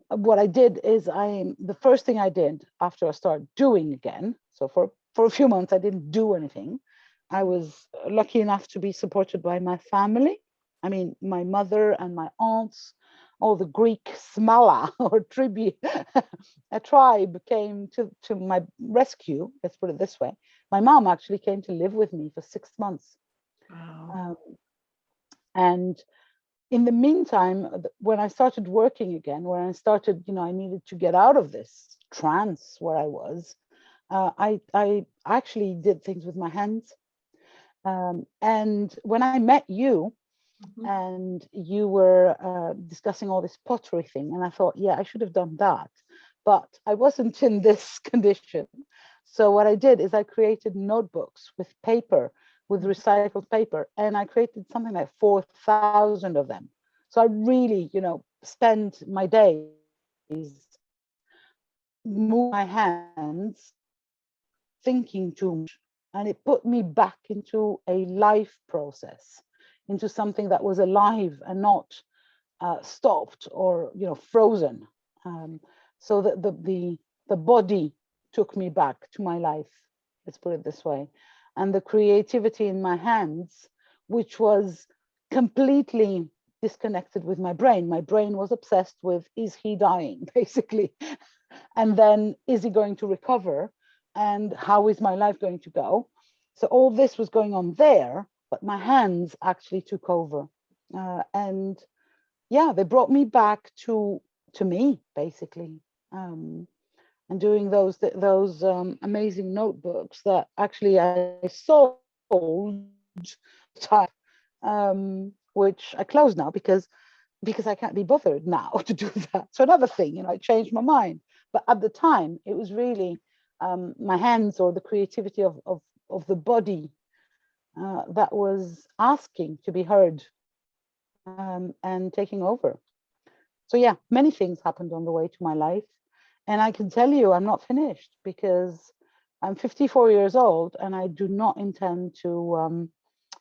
what I did is the first thing I did after I started doing again, so for a few months I didn't do anything. I was lucky enough to be supported by my family. I mean, my mother and my aunts, all the Greek smala or a tribe came to my rescue, let's put it this way. My mom actually came to live with me for 6 months.
Wow.
And in the meantime, when I started working again, when I started, I needed to get out of this trance where I was, I actually did things with my hands. And when I met you, and you were discussing all this pottery thing, and I thought, yeah, I should have done that. But I wasn't in this condition. So what I did is I created notebooks with paper, with recycled paper, and I created something like 4,000 of them. So I really, spend my days move my hands, thinking too much, and it put me back into a life process, into something that was alive and not stopped or frozen. So that the body took me back to my life, let's put it this way, and the creativity in my hands, which was completely disconnected with my brain. My brain was obsessed with, is he dying, basically, and then is he going to recover, and how is my life going to go? So all this was going on there, but my hands actually took over, and yeah, they brought me back to me, basically. And doing those amazing notebooks that actually I sold time, which I closed now because I can't be bothered now to do that. So another thing, I changed my mind. But at the time, it was really my hands, or the creativity of the body, that was asking to be heard, and taking over. So yeah, many things happened on the way to my life. And I can tell you, I'm not finished, because I'm 54 years old and I do not intend to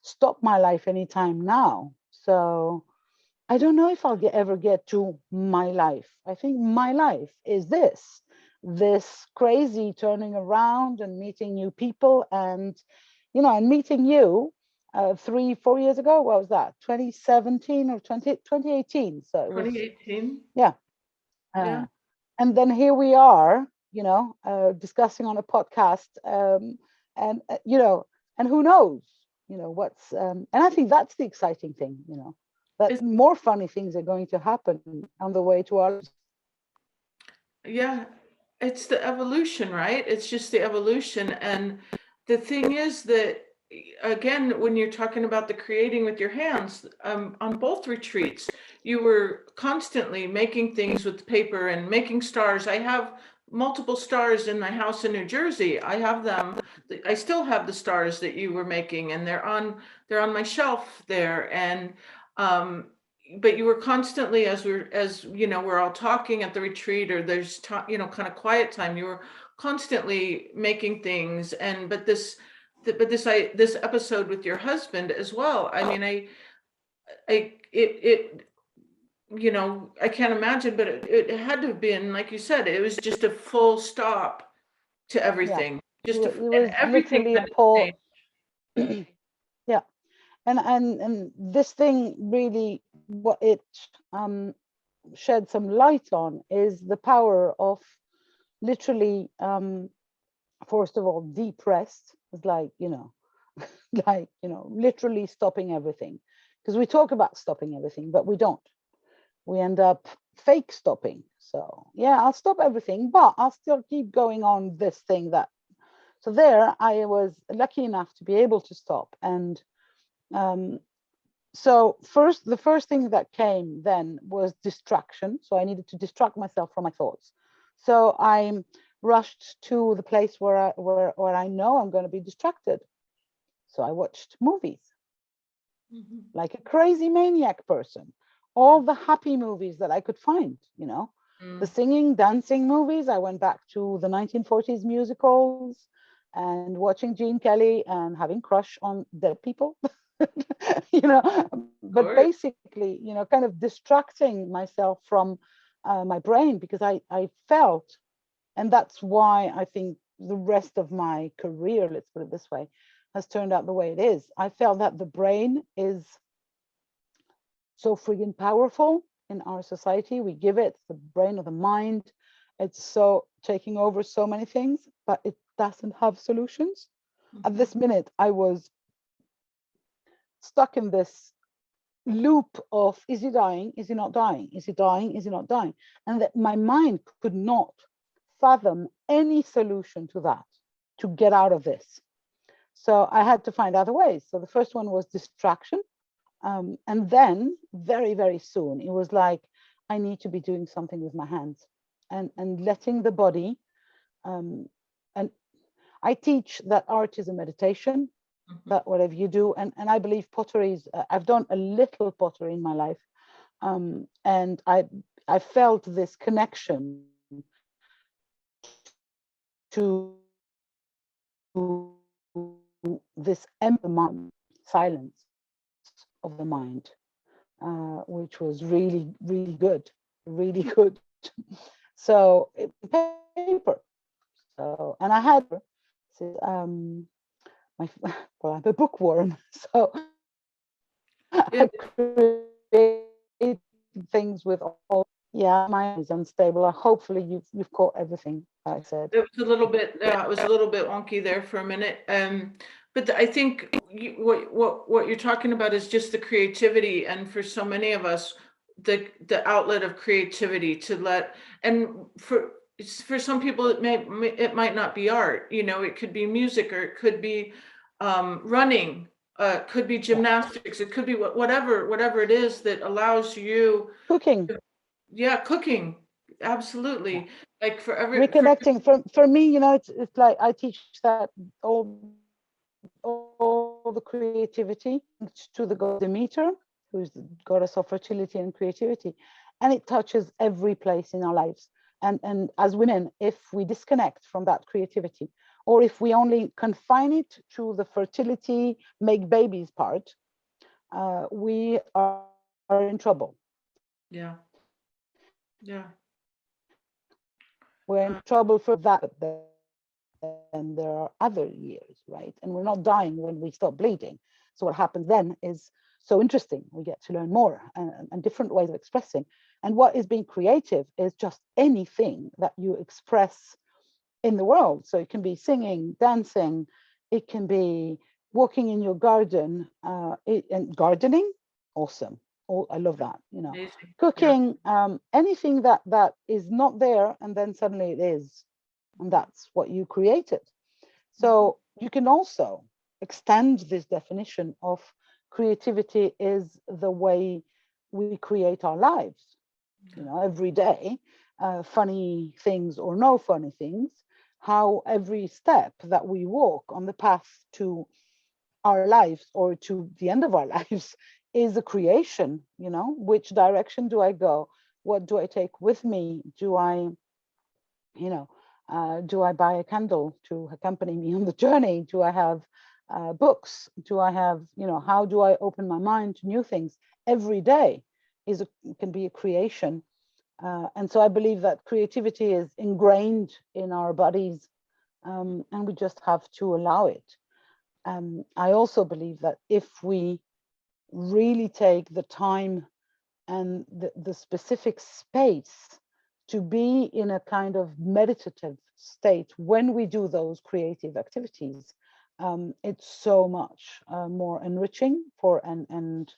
stop my life anytime now. So I don't know if I'll ever get to my life. I think my life is this crazy turning around and meeting new people, and meeting you 3-4 years ago. What was that, 2017 or 2018? So it was,
2018.
yeah.
Yeah.
And then here we are, discussing on a podcast, and and who knows, what's, and I think that's the exciting thing, that
It's,
more funny things are going to happen on the way to our.
yeah, it's the evolution, right? It's just the evolution. And the thing is that, again, when you're talking about the creating with your hands, on both retreats, you were constantly making things with paper and making stars. I have multiple stars in my house in New Jersey. I have them. I still have the stars that you were making, and they're on my shelf there. And but you were constantly, as we're all talking at the retreat, or there's kind of quiet time, you were constantly making things. And this episode with your husband as well, I mean, I can't imagine, but it had to have been, like you said, it was just a full stop to
Yeah,
everything.
it
And
was
everything
literally a
had to
pull.
change.
Yeah, and this thing really, what it shed some light on is the power of literally, first of all, deep rest. It's like, like, literally stopping everything. Because we talk about stopping everything, but we don't. We end up fake stopping. So yeah, I'll stop everything, but I'll still keep going on this thing that. So there, I was lucky enough to be able to stop. And so the first thing that came then was distraction. So I needed to distract myself from my thoughts. So I rushed to the place where I know I'm going to be distracted. So I watched movies like a crazy maniac person. All the happy movies that I could find, the singing, dancing movies. I went back to the 1940s musicals and watching Gene Kelly and having crush on dead people, but basically, kind of distracting myself from my brain, because I felt, and that's why I think the rest of my career, let's put it this way, has turned out the way it is. I felt that the brain is so friggin' powerful in our society. We give it the brain or the mind. It's so taking over so many things, but it doesn't have solutions. At this minute, I was stuck in this loop of, is he dying? Is he not dying? Is he dying? Is he not dying? And that my mind could not fathom any solution to that, to get out of this. So I had to find other ways. So the first one was distraction. And then very, very soon, it was like, I need to be doing something with my hands and letting the body. And I teach that art is a meditation, that whatever you do, and I believe pottery is, I've done a little pottery in my life. And I felt this connection to this empty mind, silence of the mind, which was really, really good, really good. So paper. So, and I had well, I'm a bookworm, so I create things with all. Yeah, mine is unstable. Hopefully, you've caught everything I said.
It was a little bit. It was a little bit wonky there for a minute. But I think what you're talking about is just the creativity, and for so many of us, the outlet of creativity to let. And for some people, it might not be art. It could be music, or it could be running. Could be gymnastics. It could be whatever it is that allows you.
Cooking.
Yeah, cooking. Absolutely. Like for
reconnecting. For me, it's like I teach that all the creativity to the god Demeter, who's the goddess of fertility and creativity, and it touches every place in our lives. And as women, if we disconnect from that creativity, or if we only confine it to the fertility, make babies part, we are in trouble.
Yeah.
We're in trouble for that. And there are other years, right? And we're not dying when we stop bleeding. So what happens then is so interesting. We get to learn more and different ways of expressing. And what is being creative is just anything that you express in the world. So it can be singing, dancing, it can be walking in your garden, and gardening, awesome. I love that,
Amazing.
cooking, anything that is not there and then suddenly it is. And that's what you created. So you can also extend this definition of creativity is the way we create our lives, every day, funny things or no funny things, how every step that we walk on the path to our lives or to the end of our lives is a creation. Which direction do I go? What do I take with me? Do I buy a candle to accompany me on the journey? Do I have books? Do I have, how do I open my mind to new things? Every day can be a creation. And so I believe that creativity is ingrained in our bodies, and we just have to allow it. I also believe that if we really take the time and the specific space to be in a kind of meditative state when we do those creative activities, it's so much more enriching for and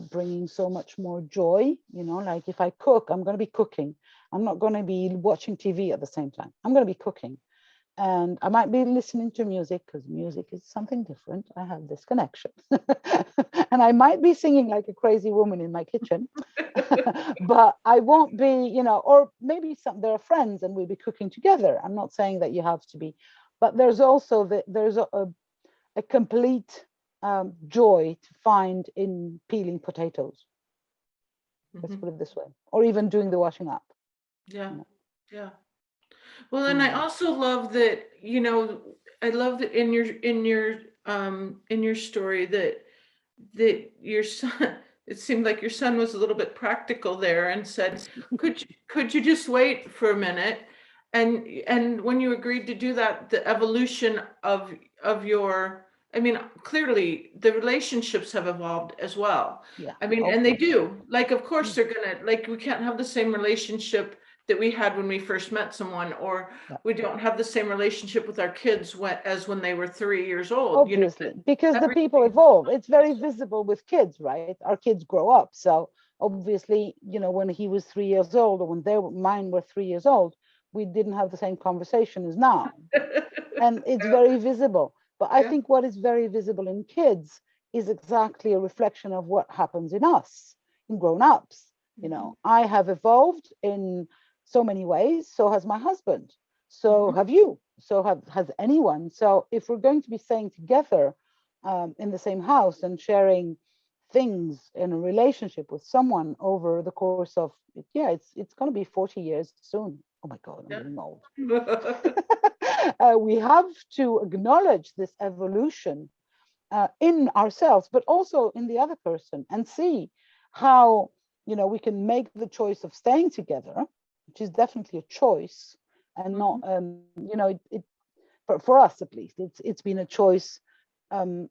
bringing so much more joy. You know, like if I cook, I'm going to be cooking. I'm not going to be watching TV at the same time. I'm going to be cooking. And I might be listening to music because music is something different. I have this connection. And I might be singing like a crazy woman in my kitchen, but I won't be, you know, or maybe there are friends and we'll be cooking together. I'm not saying that you have to be, but there's also there's a complete joy to find in peeling potatoes. Let's put it this way, or even doing the washing up.
Yeah,
You know?
yeah. Well, and I also love that, you know, I love that in your story that your son, it seemed like your son was a little bit practical there and said, could you just wait for a minute? And when you agreed to do that, the evolution of your, I mean, clearly the relationships have evolved as well.
Yeah.
I mean, and they do. Like, of course they're gonna, like, we can't have the same relationship that we had when we first met someone, or we don't have the same relationship with our kids as when they were 3 years old.
Obviously,
You know,
because the people evolve. It's very visible with kids, right? Our kids grow up. So obviously, you know, when he was 3 years old, or when mine were 3 years old, we didn't have the same conversation as now. And it's very visible. But I think what is very visible in kids is exactly a reflection of what happens in us, in grown-ups. You know, I have evolved in so many ways, so has my husband, so have you, so has anyone. So if we're going to be staying together in the same house and sharing things in a relationship with someone over the course of, it's going to be 40 years soon. Oh my God, I'm getting old. We have to acknowledge this evolution in ourselves, but also in the other person, and see how, you know, we can make the choice of staying together, which is definitely a choice, and not, you know, for us at least, it's been a choice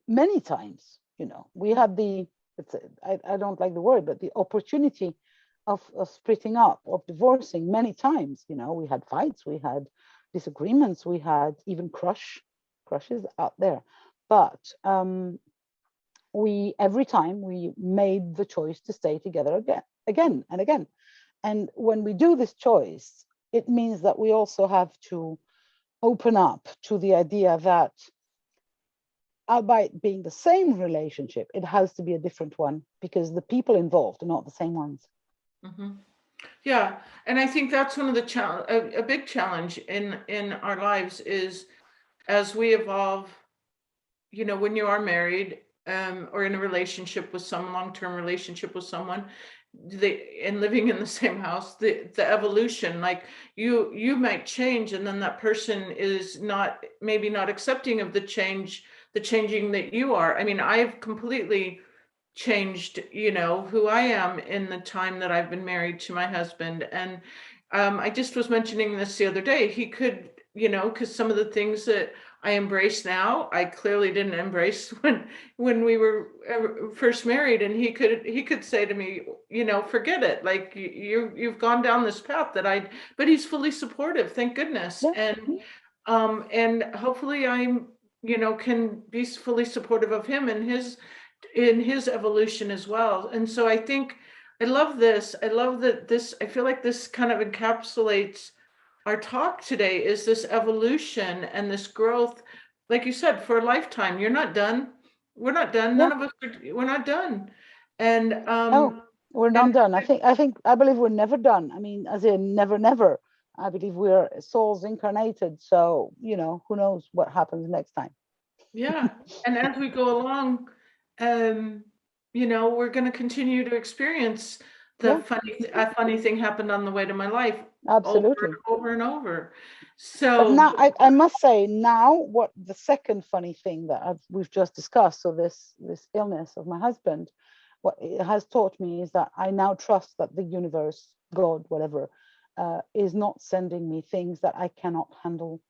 many times. You know, we had I don't like the word, but the opportunity of splitting up, of divorcing many times. You know, we had fights, we had disagreements, we had even crushes out there, but every time we made the choice to stay together again and again. And when we do this choice, it means that we also have to open up to the idea that, albeit being the same relationship, it has to be a different one, because the people involved are not the same ones.
Yeah, and I think that's one of the a big challenge in our lives is, as we evolve, you know, when you are married or in a relationship with some long-term relationship with someone, and living in the same house, the evolution, like you might change, and then that person is maybe not accepting of the changing that you are. I mean, I've completely changed, you know, who I am in the time that I've been married to my husband. And I just was mentioning this the other day. He could, you know, because some of the things that I embrace now, I clearly didn't embrace when we were first married. And he could say to me, you know, forget it. Like you've gone down this path but he's fully supportive, thank goodness.
Yeah.
And hopefully I'm, you know, can be fully supportive of him and in his evolution as well. And so I think I love this. I love that I feel like this kind of encapsulates our talk today, is this evolution and this growth. Like you said, for a lifetime, you're not done. We're not done. None of us we're not done. And
no, we're not done. I believe we're never done. I mean, as in never. I believe we're souls incarnated. So, you know, who knows what happens next time.
yeah. And as we go along, you know, we're going to continue to experience a funny thing happened on the way to my life
Absolutely.
over and over.
But
So
now I must say, now what the second funny thing that we've just discussed, so this illness of my husband, what it has taught me is that I now trust that the universe, God, whatever, is not sending me things that I cannot handle.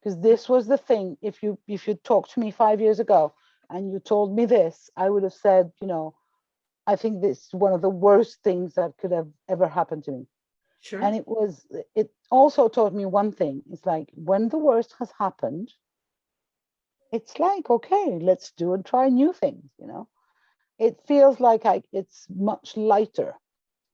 Because this was the thing. If you talked to me 5 years ago and you told me this, I would have said, you know, I think this is one of the worst things that could have ever happened to me.
sure.
And it also taught me one thing. It's like, when the worst has happened, it's like, okay, let's do and try new things, you know. It feels like it's much lighter.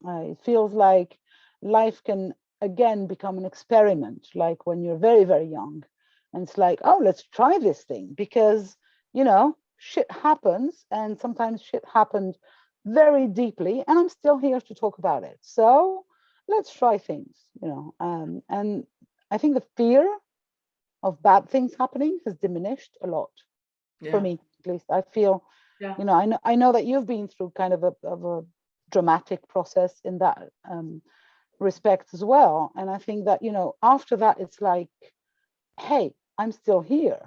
It feels like life can again become an experiment, like when you're very, very young. And it's like, oh, let's try this thing because, you know, shit happens. And sometimes shit happened very deeply. And I'm still here to talk about it. So let's try things, you know. And I think the fear of bad things happening has diminished a lot for
Yeah.
me, at least. I feel,
Yeah.
you know, I know that you've been through kind of a dramatic process in that respect as well. And I think that, you know, after that, it's like, hey, I'm still here,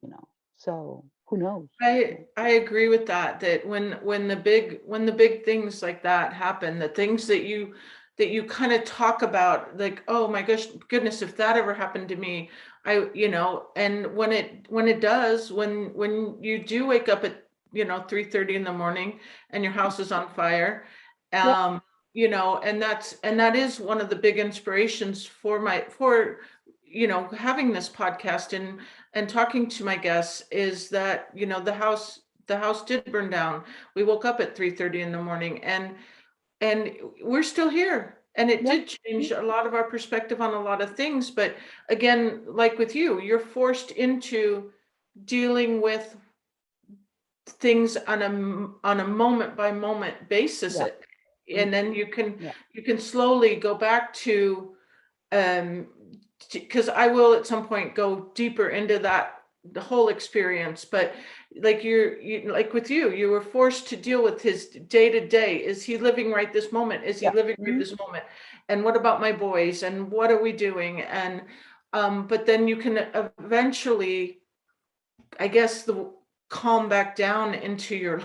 you know, so who knows?
I agree with that, that when the big things like that happen, the things that you kind of talk about, like, oh my goodness, if that ever happened to me, you know, and when it does, when you do wake up at, you know, 3:30 in the morning and your house is on fire,
Yeah,
you know, and that is one of the big inspirations for you know, having this podcast and talking to my guests, is that, you know, the house did burn down. We woke up at 3:30 in the morning, and we're still here, and it
yeah,
did change a lot of our perspective on a lot of things. But again, like with you, you're forced into dealing with things on a moment by moment basis,
yeah,
and then
yeah,
you can slowly go back to, um because I will at some point go deeper into that, the whole experience. But like like with you were forced to deal with his day to day. Is he living right this moment? Is he
yeah.
living right this moment? And what about my boys, and what are we doing? And but then you can eventually, I guess, the calm back down into your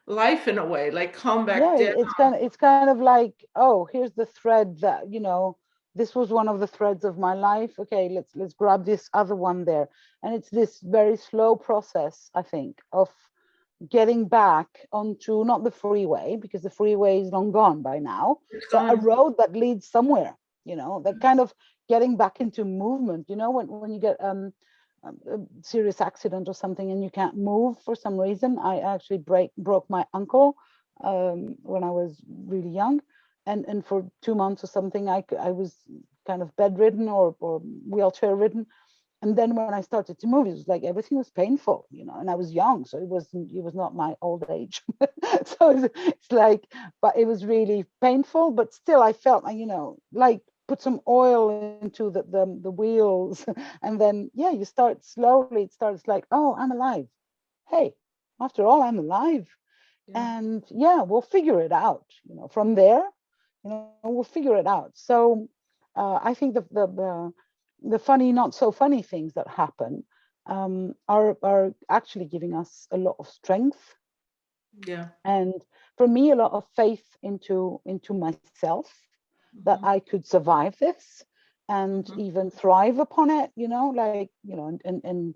life in a way, like calm back
Yeah,
down.
it's kind of like, oh, here's the thread that, you know, this was one of the threads of my life. Okay, let's grab this other one there. And it's this very slow process, I think, of getting back onto not the freeway, because the freeway is long gone by now,
It's
but a
gone.
road that leads somewhere, you know, that kind of getting back into movement. You know, when you get a serious accident or something and you can't move for some reason. I actually broke my ankle when I was really young, and for 2 months or something, I was kind of bedridden or wheelchair ridden. And then when I started to move, it was like everything was painful, you know, and I was young, so it was not my old age. So it's like, but it was really painful, but still I felt, you know, like put some oil into the wheels, and then yeah, you start slowly, it starts like, oh, I'm alive. Hey, after all, I'm alive.
Yeah.
And yeah, we'll figure it out, you know, from there, you know, we'll figure it out. So I think the funny, not so funny things that happen are actually giving us a lot of strength,
Yeah.
and for me a lot of faith into myself, that
Mhm.
I could survive this and
Mhm.
even thrive upon it, you know, like, you know, and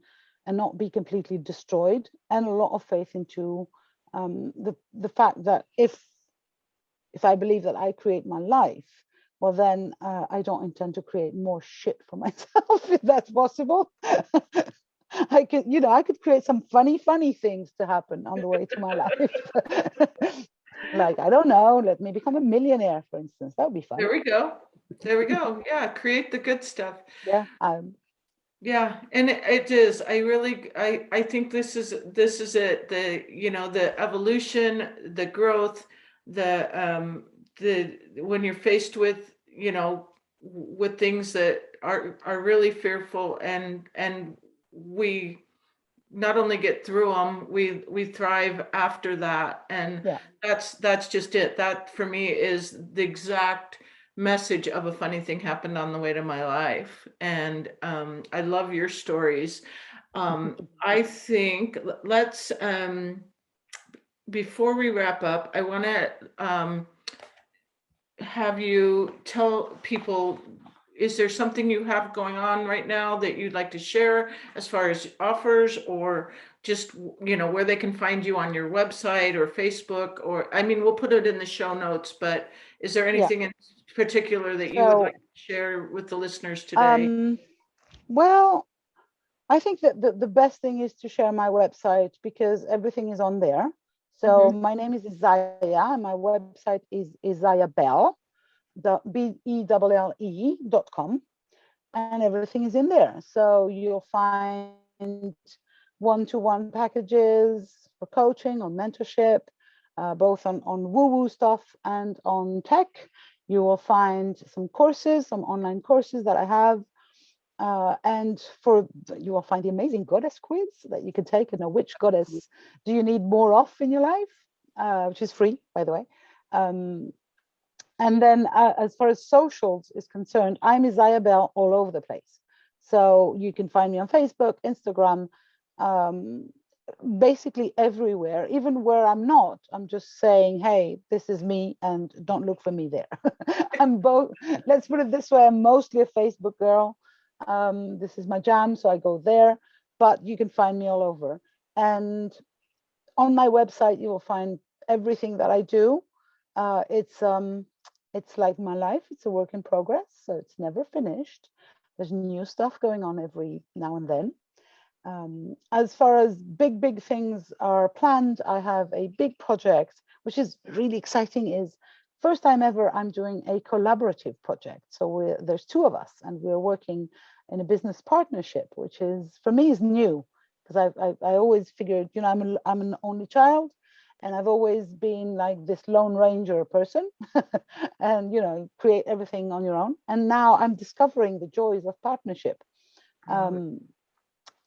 not be completely destroyed, and a lot of faith into the fact that if I believe that I create my life, well then I don't intend to create more shit for myself, if that's possible. I could, you know, I could create some funny things to happen on the way to my life. Like, I don't know, let me become a millionaire, for instance. That would be fun.
There we go. There we go. Yeah, create the good stuff.
Yeah.
Yeah, and it is. I think this is it. The, you know, the evolution, the growth, the when you're faced with, you know, with things that are really fearful, and we not only get through them, we thrive after that. And
Yeah.
that's just it. That for me is the exact message of a funny thing happened on the way to my life. And I love your stories. I think let's before we wrap up, I want to have you tell people, is there something you have going on right now that you'd like to share as far as offers, or just, you know, where they can find you on your website or Facebook? Or, I mean, we'll put it in the show notes, but is there
Yeah.
anything in particular that you would like
So
to share with the listeners today?
um well, I think that the best thing is to share my website because everything is on there. So
Mhm.
my name is Isaya, and my website is Isaya Bell, the BELLE.com, and everything is in there. So you'll find one-to-one packages for coaching or mentorship, both on woo-woo stuff and on tech. You will find some courses, some online courses that I have. And you will find the amazing goddess quiz that you can take and know which goddess do you need more of in your life, which is free, by the way. And then as far as socials is concerned, I'm Isaya Bell all over the place. So you can find me on Facebook, Instagram, basically everywhere, even where I'm not. I'm just saying, hey, this is me and don't look for me there. I'm both, let's put it this way, I'm mostly a Facebook girl. This is my jam, so I go there, but you can find me all over. And on my website, you will find everything that I do. It's like my life. It's a work in progress, so it's never finished. There's new stuff going on every now and then. As far as big things are planned, I have a big project, which is really exciting, is first time ever I'm doing a collaborative project. So there's two of us and we're working in a business partnership, which is, for me, is new because I always figured, you know, I'm an only child and I've always been like this lone ranger person and, you know, create everything on your own. And now I'm discovering the joys of partnership.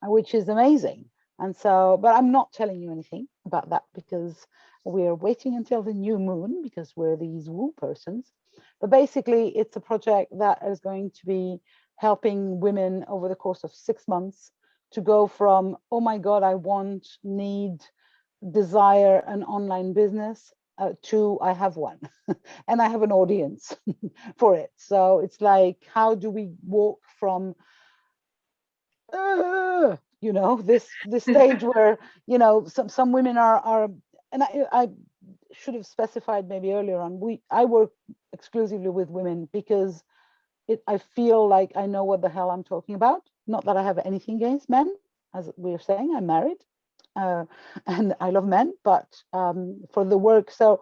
Which is amazing. And so, but I'm not telling you anything about that because we're waiting until the new moon because we're these woo persons. But basically, it's a project that is going to be helping women over the course of 6 months to go from, oh my God, I want, need, desire an online business to I have one and I have an audience for it. So it's like, how do we walk from you know, this stage where, you know, some women are and I should have specified maybe earlier on, I work exclusively with women because I feel like I know what the hell I'm talking about. Not that I have anything against men, as we are saying, I'm married and I love men, but for the work, so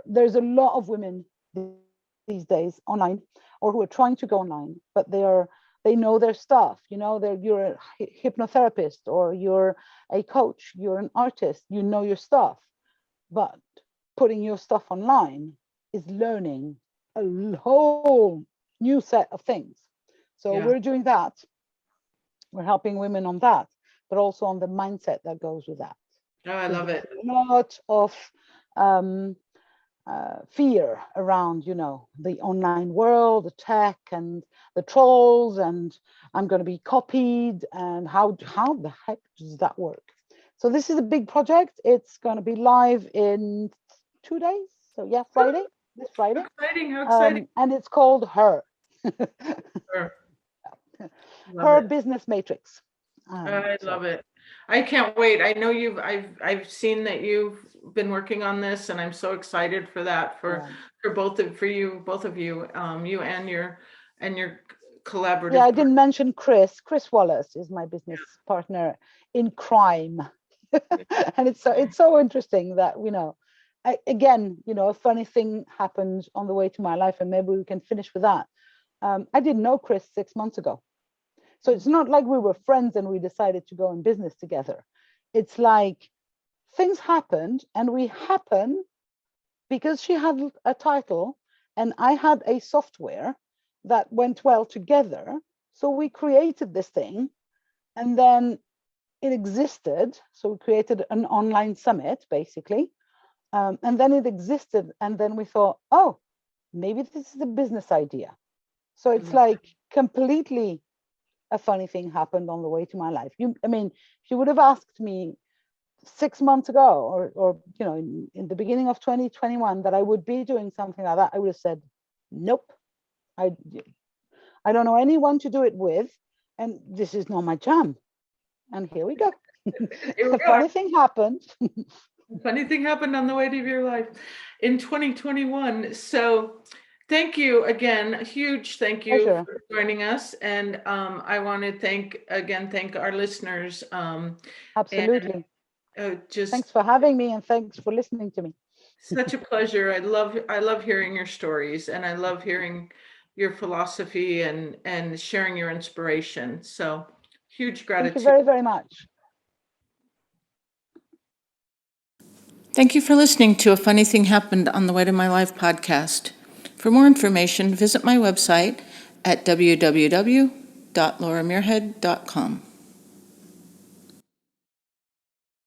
there's a lot of women these days online or who are trying to go online, but they know their stuff, you know, you're a hypnotherapist or you're a coach, you're an artist, you know your stuff, but putting your stuff online is learning a whole new set of things. So we're doing that. We're helping women on that, but also on the mindset that goes with that.
Oh, I love it.
A lot of fear around, you know, the online world, the tech and the trolls, and I'm going to be copied, and how the heck does that work? So this is a big project. It's going to be live in 2 days. So yeah, Friday, this Friday.
How exciting.
And it's called Her.
Sure.
Her Business Matrix.
I love it. I can't wait. I know I've seen that you've been working on this, and I'm so excited for that for both of you, you and your collaborative.
Yeah, I didn't mention Chris. Chris Wallace is my business partner in crime. And it's so interesting that, you know, again, you know, a funny thing happened on the way to my life, and maybe we can finish with that. I didn't know Chris 6 months ago. So it's not like we were friends and we decided to go in business together. It's like things happened, and we happen because she had a title and I had a software that went well together. So we created this thing, and then it existed. So we created an online summit, basically. And then it existed. And then we thought, oh, maybe this is a business idea. So it's like completely a funny thing happened on the way to my life. I mean, if you would have asked me 6 months ago or you know, in the beginning of 2021 that I would be doing something like that, I would have said, nope, I don't know anyone to do it with, and this is not my jam. And here we go. A funny thing happened.
Funny thing happened on the way to your life in 2021. So Thank you again. A huge thank you
Pleasure.
for joining us. And I want to thank our listeners.
Absolutely.
Just
Thanks for having me, and thanks for listening to me.
such a pleasure. I love hearing your stories, and I love hearing your philosophy and sharing your inspiration. So huge gratitude.
Thank you very, very much.
Thank you for listening to A Funny Thing Happened on the Way to My Life podcast. For more information, visit my website at www.lauramuirhead.com.